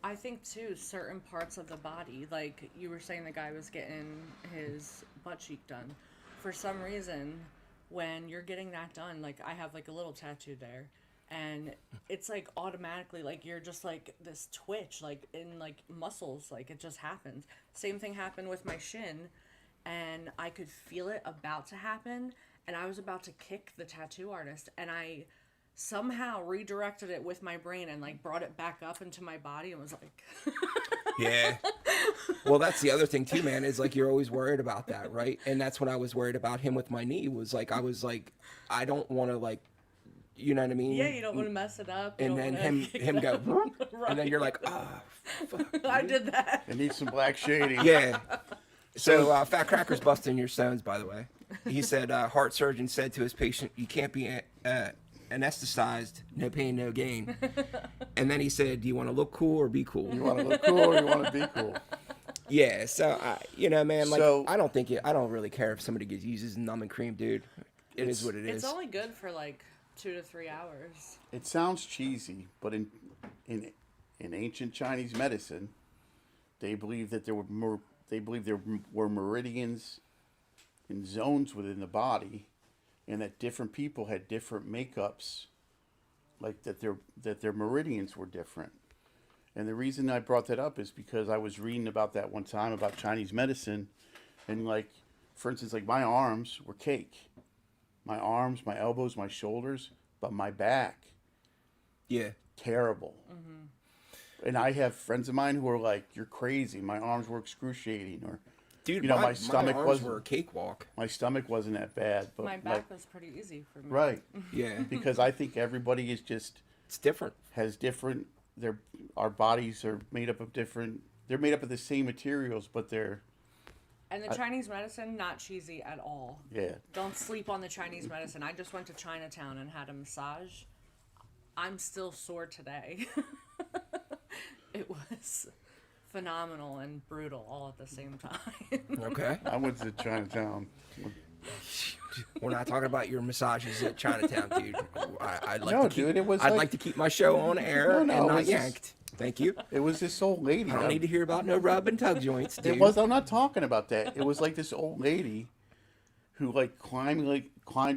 I think too, certain parts of the body, like you were saying, the guy was getting his butt cheek done. For some reason, when you're getting that done, like I have like a little tattoo there, and it's like automatically like you're just like this twitch, like in like muscles, like it just happens. Same thing happened with my shin, and I could feel it about to happen, and I was about to kick the tattoo artist, and I somehow redirected it with my brain and like brought it back up into my body and was like Yeah. Well, that's the other thing too, man, is like you're always worried about that, right? And that's when I was worried about him with my knee, was like I was like, I don't want to, like, you know what I mean? yeah, you don't want to mess it up. You And don't then wanna him go "Whoop," Right. and then you're like, ah, fuck. I did that. It needs some black shading. Yeah. So Fat Cracker's busting your stones, by the way. He said heart surgeon said to his patient, you can't be anesthetized, no pain, no gain. And then he said, do you want to look cool or be cool? You want to look cool or you want to be cool? Yeah, so you know, man, like So- I don't really care if somebody uses numbing cream, dude. It is what it is. It's only good for like 2 to 3 hours. It sounds cheesy, but in ancient Chinese medicine, they believe that there were meridians and zones within the body, and that different people had different makeups, like that their meridians were different. And the reason I brought that up is because I was reading about that one time about Chinese medicine, and like, for instance, like my arms were cake. My arms, my elbows, my shoulders, but my back, Yeah. terrible. And I have friends of mine who are like, "You're crazy. My arms were excruciating," or, Dude, you know, my stomach arms wasn't were a cakewalk. my stomach wasn't that bad, but My back like, was pretty easy for me. right, Yeah. because I think everybody is just It's different. has different. Our bodies are made up of different. They're made up of the same materials, but they're And the Chinese medicine, not cheesy at all. yeah. Don't sleep on the Chinese medicine. I just went to Chinatown and had a massage. I'm still sore today. It was phenomenal and brutal all at the same time. Okay. I went to Chinatown. We're not talking about your massages at Chinatown, dude. I'd like No, to keep, dude, it was I'd like- like to keep my show on air No, and it not was just- yanked. Thank you. It was this old lady. I don't need to hear about no rub and tug joints, dude. It was. I'm not talking about that. It was like this old lady who like climbed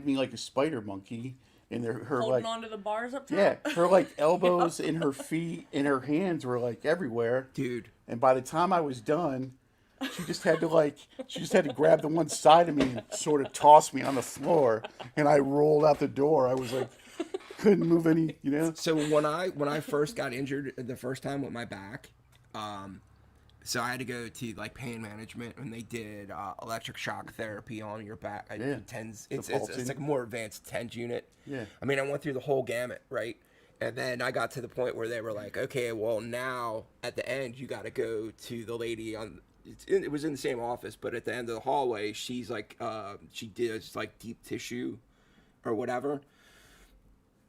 me like a spider monkey, and her Holding like on to the bars up top. yeah, her like elbows and her feet and her hands were like everywhere. Dude. And by the time I was done, she just had to grab the one side of me and sort of toss me on the floor, and I rolled out the door. I was like, couldn't move any, you know. So when I first got injured the first time with my back, so I had to go to like pain management, and they did electric shock therapy on your back. Yeah. It's pulsing. like a more advanced TENS unit. Yeah. I mean, I went through the whole gamut, right? And then I got to the point where they were like, okay, well now at the end you got to go to the lady on. It was in the same office, but at the end of the hallway, she's like, she does like deep tissue, or whatever.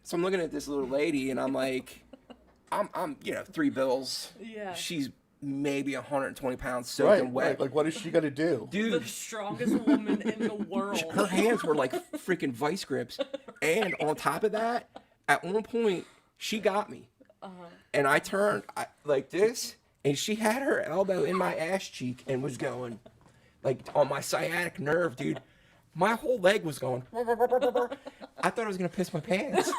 So I'm looking at this little lady, and I'm like, I'm $3 bills. Yeah. She's maybe 120 pounds soaking wet. Right. Like, what is she gonna do? The Dude, strongest woman in the world. her hands were like freaking vice grips. And on top of that, at one point, she got me. And I turned like this, and she had her elbow in my ass cheek and was going, like, on my sciatic nerve, dude. My whole leg was going. I thought I was going to piss my pants.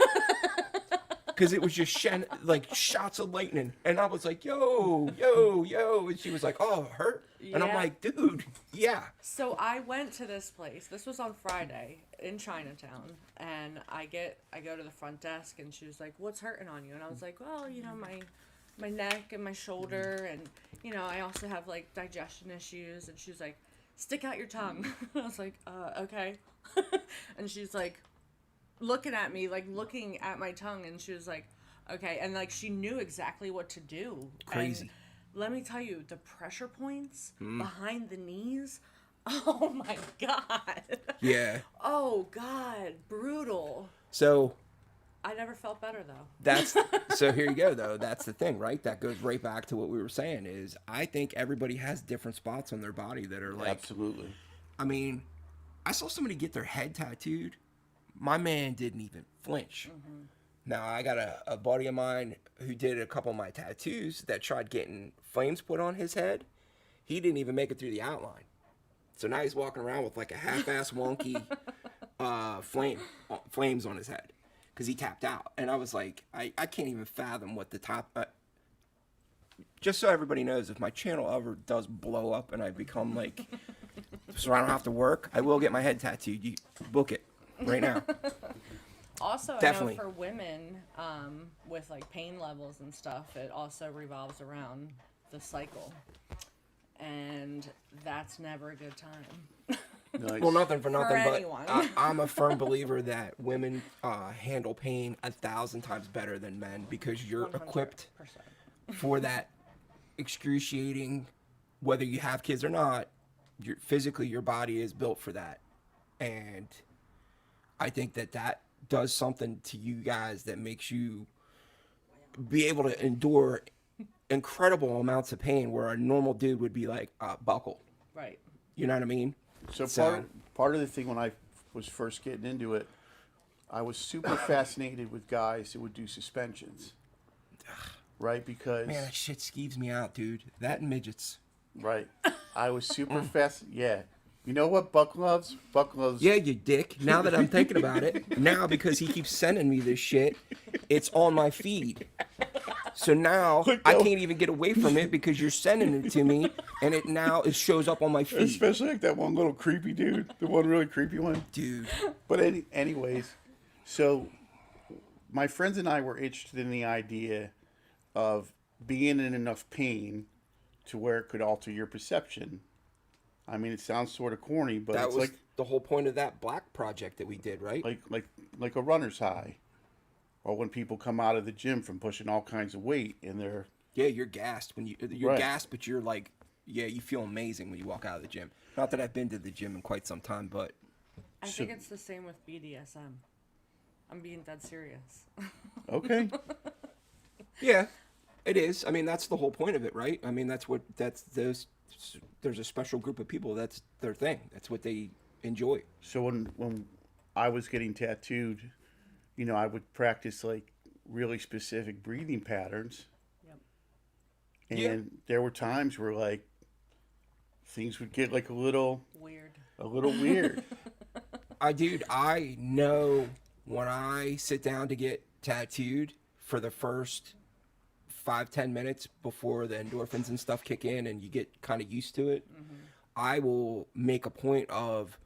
Because it was just like shots of lightning. And I was like, yo, yo, yo. And she was like, oh, it hurt? And I'm Yeah. like, dude, yeah. So I went to this place. This was on Friday in Chinatown, and I go to the front desk, and she was like, "What's hurting on you?" And I was like, "Well, my neck and my shoulder, and I also have like digestion issues." And she was like, "Stick out your tongue." I was like, "Okay." And she's like, looking at me, like looking at my tongue, and she was like, "Okay," and like she knew exactly what to do. Crazy. And let me tell you, the pressure points behind the knees. Oh my God. Yeah. Oh God, brutal. So I never felt better though. so here you go, though. That's the thing, right? That goes right back to what we were saying is I think everybody has different spots on their body that are like, Absolutely. I mean, I saw somebody get their head tattooed. My man didn't even flinch. Now, I got a buddy of mine who did a couple of my tattoos that tried getting flames put on his head. He didn't even make it through the outline. So now he's walking around with like a half-ass wonky flames on his head because he tapped out. And I was like, I can't even fathom what the top... just so everybody knows, if my channel ever does blow up and I become like... so I don't have to work, I will get my head tattooed. You book it right now. Also, Definitely. I know for women, with like pain levels and stuff, it also revolves around the cycle. And that's never a good time. Nice. Well, nothing for nothing, but anyone. I'm a firm believer that women handle pain 1,000 times better than men because you're 100%. equipped for that excruciating, whether you have kids or not, physically your body is built for that. And I think that does something to you guys that makes you be able to endure incredible amounts of pain where a normal dude would be like, buckle. Right. You know what I mean? So part of the thing when I was first getting into it, I was super fascinated with guys who would do suspensions. Right? Because... Man, that shit skeeves me out, dude. That and midgets. Right. I was super yeah. You know what Buck loves? Buck loves... Yeah, you dick. Now that I'm thinking about it, now because he keeps sending me this shit, it's on my feed. So now I can't even get away from it because you're sending it to me, and it shows up on my feed. Especially like that one little creepy dude, the one really creepy one. Dude. But anyways, so my friends and I were interested in the idea of being in enough pain to where it could alter your perception. I mean, it sounds sort of corny, but That it's was like the whole point of that black project that we did, right? like a runner's high, or when people come out of the gym from pushing all kinds of weight and they're... Yeah, you're gassed when you're Right. gassed, but you're like, yeah, you feel amazing when you walk out of the gym. Not that I've been to the gym in quite some time, but I think it's the same with BDSM. I'm being dead serious. Okay. yeah, it is. I mean, that's the whole point of it, right? I mean, there's a special group of people that's their thing. That's what they enjoy. So when I was getting tattooed, I would practice like really specific breathing patterns. Yep. And Yeah. there were times where like things would get like a little Weird. weird. I know when I sit down to get tattooed for the first 5-10 minutes before the endorphins and stuff kick in and you get kind of used to it, I will make a point of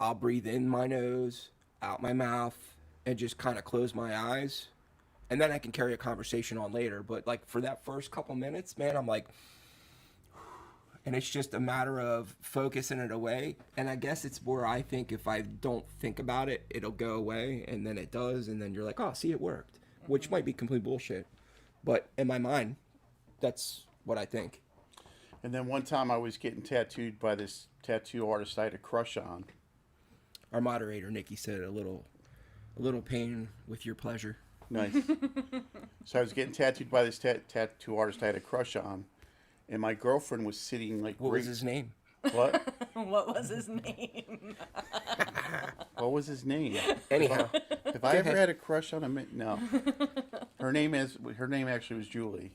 I'll breathe in my nose, out my mouth, and just kind of close my eyes. And then I can carry a conversation on later. But like for that first couple minutes, man, I'm like, and it's just a matter of focusing it away. And I guess it's where I think if I don't think about it, it'll go away. And then it does. And then you're like, oh, see, it worked. Which might be complete bullshit. But in my mind, that's what I think. And then one time I was getting tattooed by this tattoo artist I had a crush on. Our moderator, Nikki, said a little pain with your pleasure. Nice. So I was getting tattooed by this tattoo artist I had a crush on. And my girlfriend was sitting like... What was his name? What? What was his name? What was his name? Anyhow, If I ever had a crush on a no, her name actually was Julie.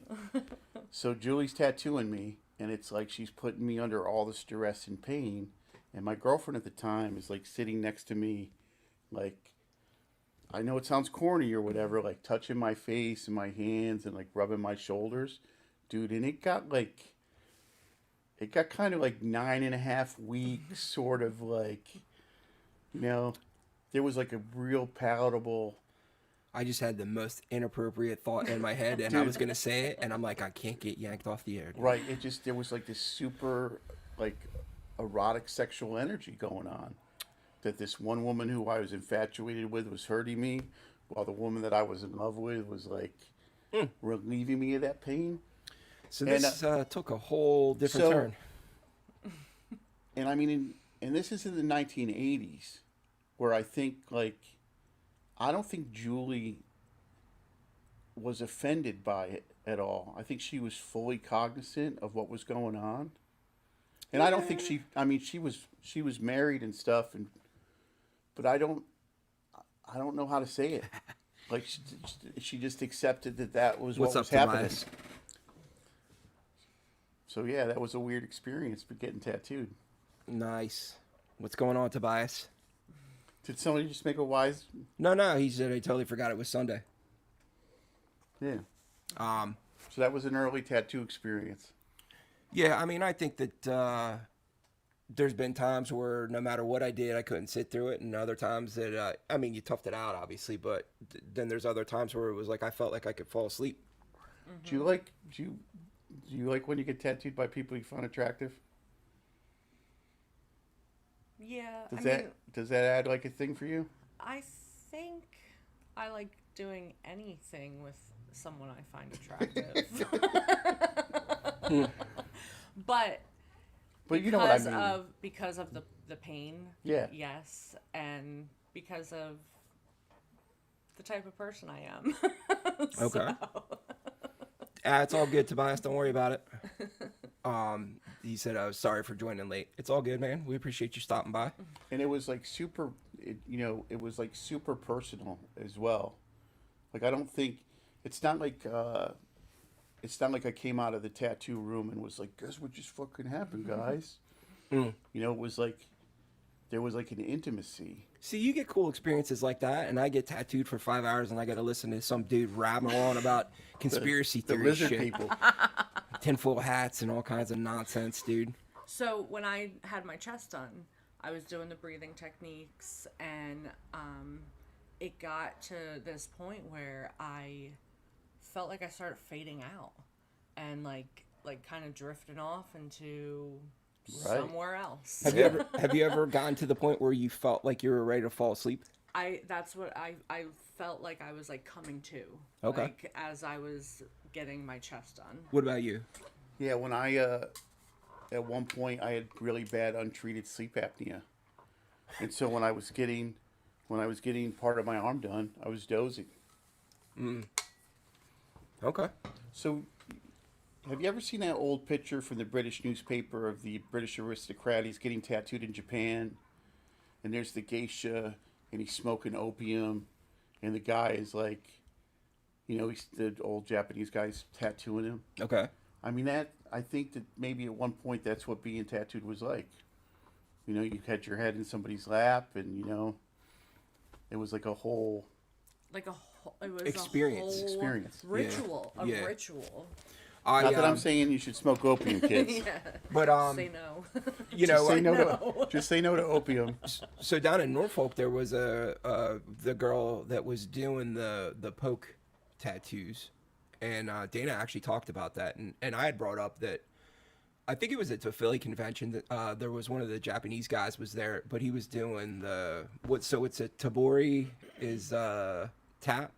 So Julie's tattooing me, and it's like she's putting me under all the stress and pain. And my girlfriend at the time is like sitting next to me, like, I know it sounds corny or whatever, like touching my face and my hands and like rubbing my shoulders, dude. And it got kind of like 9.5 weeks, sort of like, you know, there was like a real palatable. I just had the most inappropriate thought in my head, and I was gonna say it, and I'm like, I can't get yanked off the air. Dude. Right. There was like this super, like, erotic sexual energy going on. That this one woman who I was infatuated with was hurting me, while the woman that I was in love with was like relieving me of that pain. So this took a whole different turn. And I mean, and this is in the 1980s, where I think, like, I don't think Julie was offended by it at all. I think she was fully cognizant of what was going on. And I don't think she was married and stuff, but I don't know how to say it. Like, she just accepted that was what was happening. Tobias? So yeah, that was a weird experience, but getting tattooed. Nice. What's going on, Tobias? Did somebody just make a wise? No. He said I totally forgot it was Sunday. Yeah. So that was an early tattoo experience. Yeah, I mean, I think that there's been times where no matter what I did, I couldn't sit through it, and other times that I mean, you toughed it out, obviously, but then there's other times where it was like I felt like I could fall asleep. Mm-hmm. Do you like when you get tattooed by people you find attractive? Yeah. Does that add like a thing for you? I think I like doing anything with someone I find attractive. But you know what I mean. Because of the pain. Yeah. Yes, and because of the type of person I am. Okay. It's all good, Tobias. Don't worry about it. He said, "I was sorry for joining late." It's all good, man. We appreciate you stopping by. And it was like it was like super personal as well. Like, I don't think it's not like I came out of the tattoo room and was like, "Guess what just fucking happened, guys?" You know, it was like there was like an intimacy. See, you get cool experiences like that, and I get tattooed for 5 hours, and I got to listen to some dude rattling on about conspiracy The theory lizard shit, people. tinfoil hats, and all kinds of nonsense, dude. So when I had my chest done, I was doing the breathing techniques, and it got to this point where I felt like I started fading out, and like kind of drifting off into somewhere else. Have you ever gotten to the point where you felt like you were ready to fall asleep? That's what I felt like I was like coming to. Okay. Like as I was getting my chest done. What about you? Yeah, when I at one point I had really bad untreated sleep apnea, and so when I was getting part of my arm done, I was dozing. Okay. So, have you ever seen that old picture from the British newspaper of the British aristocrat? He's getting tattooed in Japan, and there's the geisha, and he's smoking opium, and the guy is like, you know, he's the old Japanese guy's tattooing him. Okay. I mean, I think that maybe at one point that's what being tattooed was like. You know, you had your head in somebody's lap, and you know, it was like a whole it was experience. a whole Experience. ritual, Yeah. a ritual. Not that I'm saying you should smoke opium, kids. Yeah. But Say no. you know, Just say no to opium. so down in Norfolk there was the girl that was doing the poke tattoos, and Dana actually talked about that, and I had brought up that I think it was at the Philly convention that there was one of the Japanese guys was there, but he was doing so it's a tabori is tap,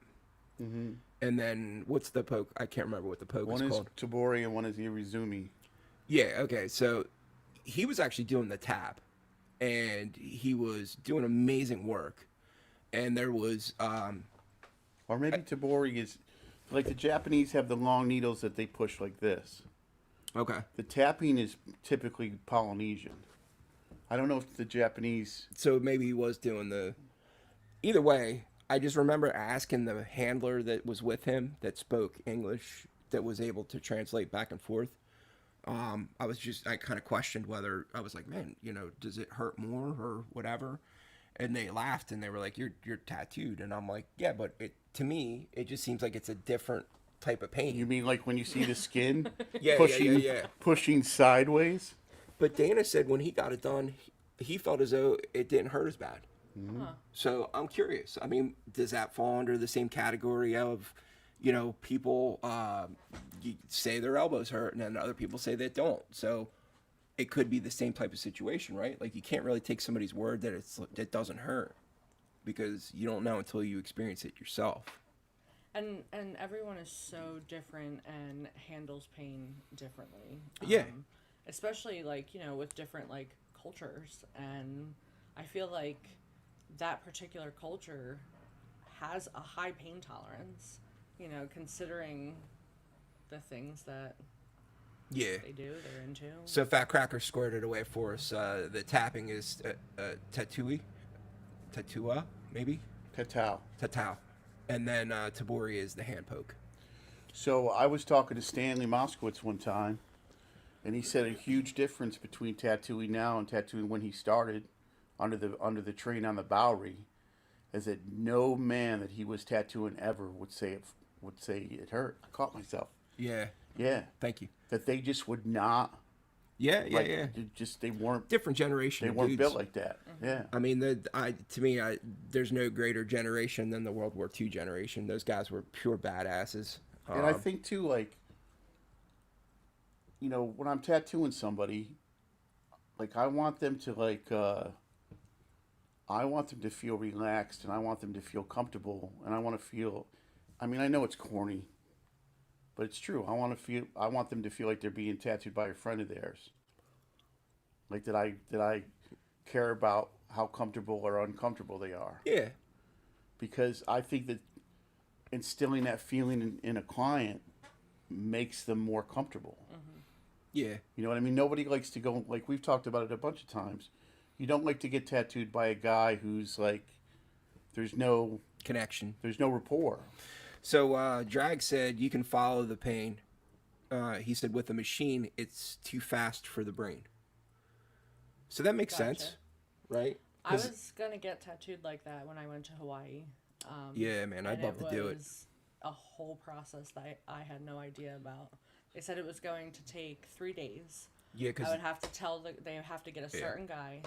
and then what's the poke? I can't remember what the poke is called. One is tabori and one is irizumi. Yeah, okay. So he was actually doing the tap, and he was doing amazing work. And there was Or maybe tabori is like the Japanese have the long needles that they push like this. okay. The tapping is typically Polynesian. I don't know if the Japanese. So maybe he was doing either way, I just remember asking the handler that was with him that spoke English, that was able to translate back and forth. I kind of questioned whether, I was like, man, does it hurt more or whatever? And they laughed and they were like, you're tattooed. And I'm like, yeah, but to me, it just seems like it's a different type of pain. You mean like when you see the skin Yeah, yeah. pushing sideways? But Dana said when he got it done, he felt as though it didn't hurt as bad. Huh. So I'm curious. I mean, does that fall under the same category of, people you say their elbows hurt and then other people say they don't. So it could be the same type of situation, right? Like you can't really take somebody's word that it doesn't hurt, because you don't know until you experience it yourself. And everyone is so different and handles pain differently. Yeah. Especially like, with different like cultures, and I feel like that particular culture has a high pain tolerance, considering the things that Yeah. they're into. So Fat Cracker squared it away for us. The tapping is tatua, maybe? Tatao. Tatao. And then tabori is the hand poke. So I was talking to Stanley Moskowitz one time, and he said a huge difference between tattooing now and tattooing when he started under the train on the Bowery is that no man that he was tattooing ever would say it hurt. I caught myself. Yeah. Yeah. Thank you. That they just would not. Yeah. They weren't Different generation. They of weren't dudes. built like that. Yeah. I mean, there's no greater generation than the World War II generation. Those guys were pure badasses. And I think too, like, when I'm tattooing somebody, like I want them to feel relaxed, and I want them to feel comfortable, and I want to feel. I mean, I know it's corny, but it's true. I want them to feel like they're being tattooed by a friend of theirs. Like that I care about how comfortable or uncomfortable they are. Yeah. Because I think that instilling that feeling in a client makes them more comfortable. Mm-hmm. Yeah. You know what I mean? Nobody likes to go, like we've talked about it a bunch of times. You don't like to get tattooed by a guy who's like, there's no Connection. There's no rapport. So Drag said you can follow the pain. He said with a machine, it's too fast for the brain. So that makes sense, right? I was going to get tattooed like that when I went to Hawaii. Yeah, man, I'd love to do it. It was a whole process that I had no idea about. They said it was going to take 3 days. Yeah, because I would have to they have to get a certain guy.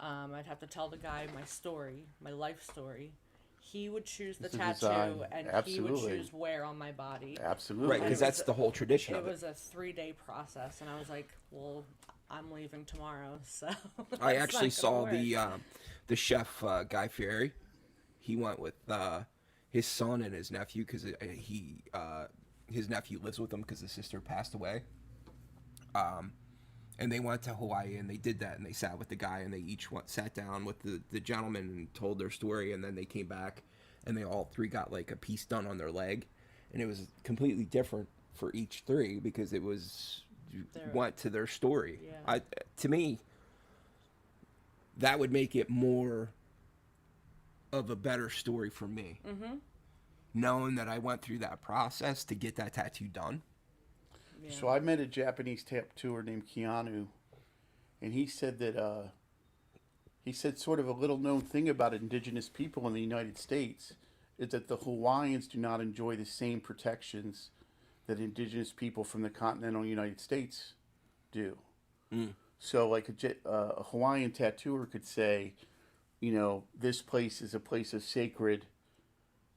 I'd have to tell the guy my story, my life story. He would choose the tattoo, and he would choose where on my body. Absolutely. Right, because that's the whole tradition of it. It was a 3-day process, and I was like, well, I'm leaving tomorrow, so. I actually saw the chef, Guy Fieri. He went with his son and his nephew, because his nephew lives with him because his sister passed away. And they went to Hawaii, and they did that, and they sat with the guy, and they each sat down with the gentleman and told their story, and then they came back, and they all three got like a piece done on their leg, and it was completely different for each three because it went to their story. Yeah. To me, that would make it more of a better story for me, knowing that I went through that process to get that tattoo done. Yeah. So I met a Japanese tattooer named Keanu, and he said that sort of a little known thing about indigenous people in the United States is that the Hawaiians do not enjoy the same protections that indigenous people from the continental United States do. So like a Hawaiian tattooer could say, this place is a place of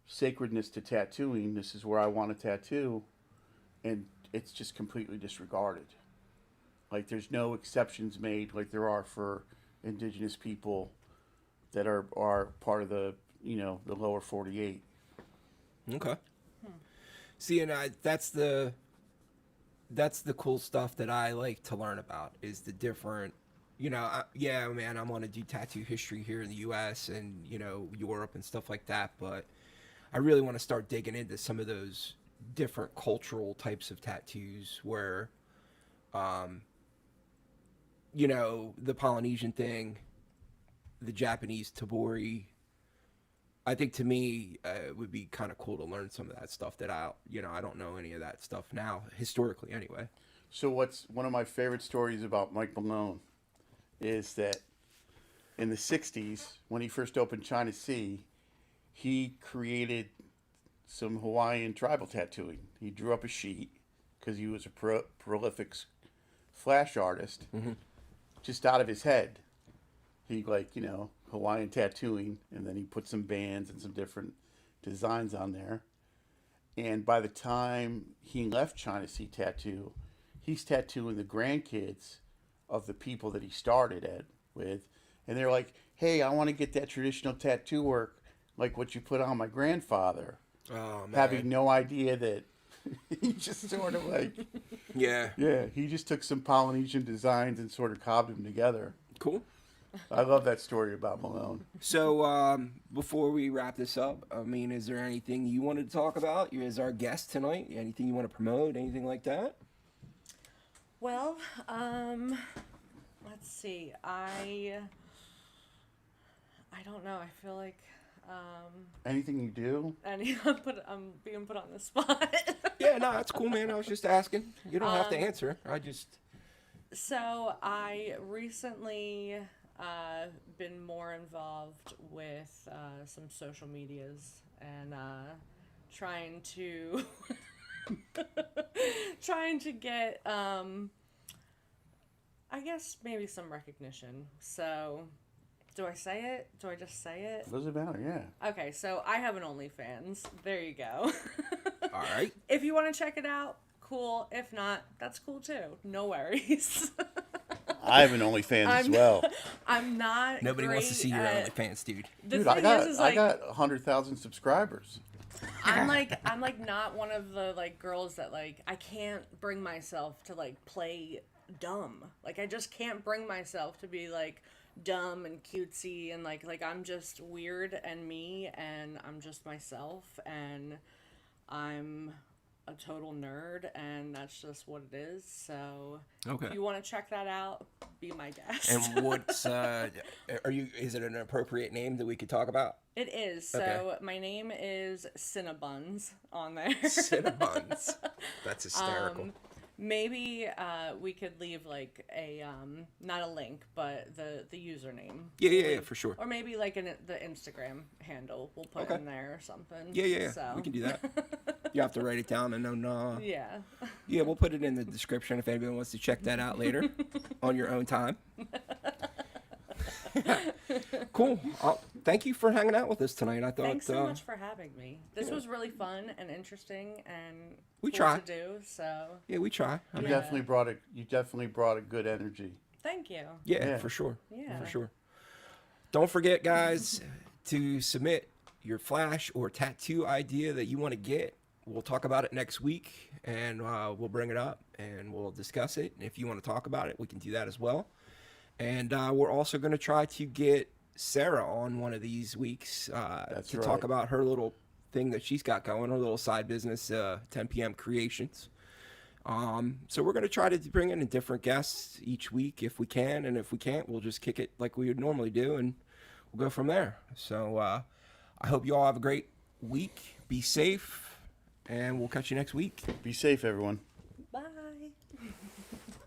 sacredness to tattooing. This is where I want to tattoo. And it's just completely disregarded. Like there's no exceptions made like there are for indigenous people that are part of the the lower 48. Okay. See, and that's the cool stuff that I like to learn about is the different. Yeah, man, I want to do tattoo history here in the U.S. and Europe and stuff like that, but I really want to start digging into some of those different cultural types of tattoos where the Polynesian thing, the Japanese tabori, I think to me, it would be kind of cool to learn some of that stuff that I don't know any of that stuff now, historically anyway. So what's one of my favorite stories about Mike Malone is that in the 60s, when he first opened China Sea, he created some Hawaiian tribal tattooing. He drew up a sheet because he was a prolific flash artist, just out of his head. He Hawaiian tattooing, and then he put some bands and some different designs on there. And by the time he left China Sea Tattoo, he's tattooing the grandkids of the people that he started with, and they're like, "Hey, I want to get that traditional tattoo work like what you put on my grandfather." Oh man. Having no idea that he just sort of Yeah. he just took some Polynesian designs and sort of cobbed them together. Cool. I love that story about Malone. So before we wrap this up, I mean, is there anything you wanted to talk about? You as our guest tonight, anything you want to promote, anything like that? Well, let's see. I don't know. I feel like Anything you do? I'm being put on the spot. Yeah, no, that's cool, man. I was just asking. You don't have to answer. So I recently been more involved with some social medias and trying to get I guess maybe some recognition. So do I say it? Do I just say it? What does it matter? Yeah. Okay, so I have an OnlyFans. There you go. All right. If you want to check it out, cool. If not, that's cool too. No worries. I have an OnlyFans as well. I'm not. Nobody wants to see your at, OnlyFans, dude. The Dude, thing is I got 100,000 subscribers. I'm like not one of the like girls that like I can't bring myself to like play dumb. Like I just can't bring myself to be like dumb and cutesy and like I'm just weird and me and I'm just myself and I'm a total nerd and that's just what it is. So Okay. if you want to check that out, be my guest. And what's is it an appropriate name that we could talk about? It is. So Okay. my name is Cinnabuns on there. Cinnabons. That's hysterical. Maybe we could leave like a not a link, but the username. Yeah, for sure. Or maybe like the Instagram handle we'll put Okay. in there or something. Yeah. So. We can do that. You have to write it down and no. Yeah. Yeah, we'll put it in the description if anyone wants to check that out later on your own time. Cool. Thank you for hanging out with us tonight. I thought. Thanks so much for having me. This was really fun and interesting and We cool try. to do. So Yeah, we try. I You mean, definitely brought a good energy. thank you. yeah, for sure. Yeah. For sure. Don't forget, guys, to submit your flash or tattoo idea that you want to get. We'll talk about it next week, and we'll bring it up, and we'll discuss it. And if you want to talk about it, we can do that as well. And we're also going to try to get Sarah on one of these weeks to talk right. about her little thing that she's got going, her little side business, 10 p.m. Creations. So we're going to try to bring in different guests each week if we can, and if we can't, we'll just kick it like we would normally do, and we'll go from there. So I hope you all have a great week. Be safe, and we'll catch you next week. Be safe, everyone.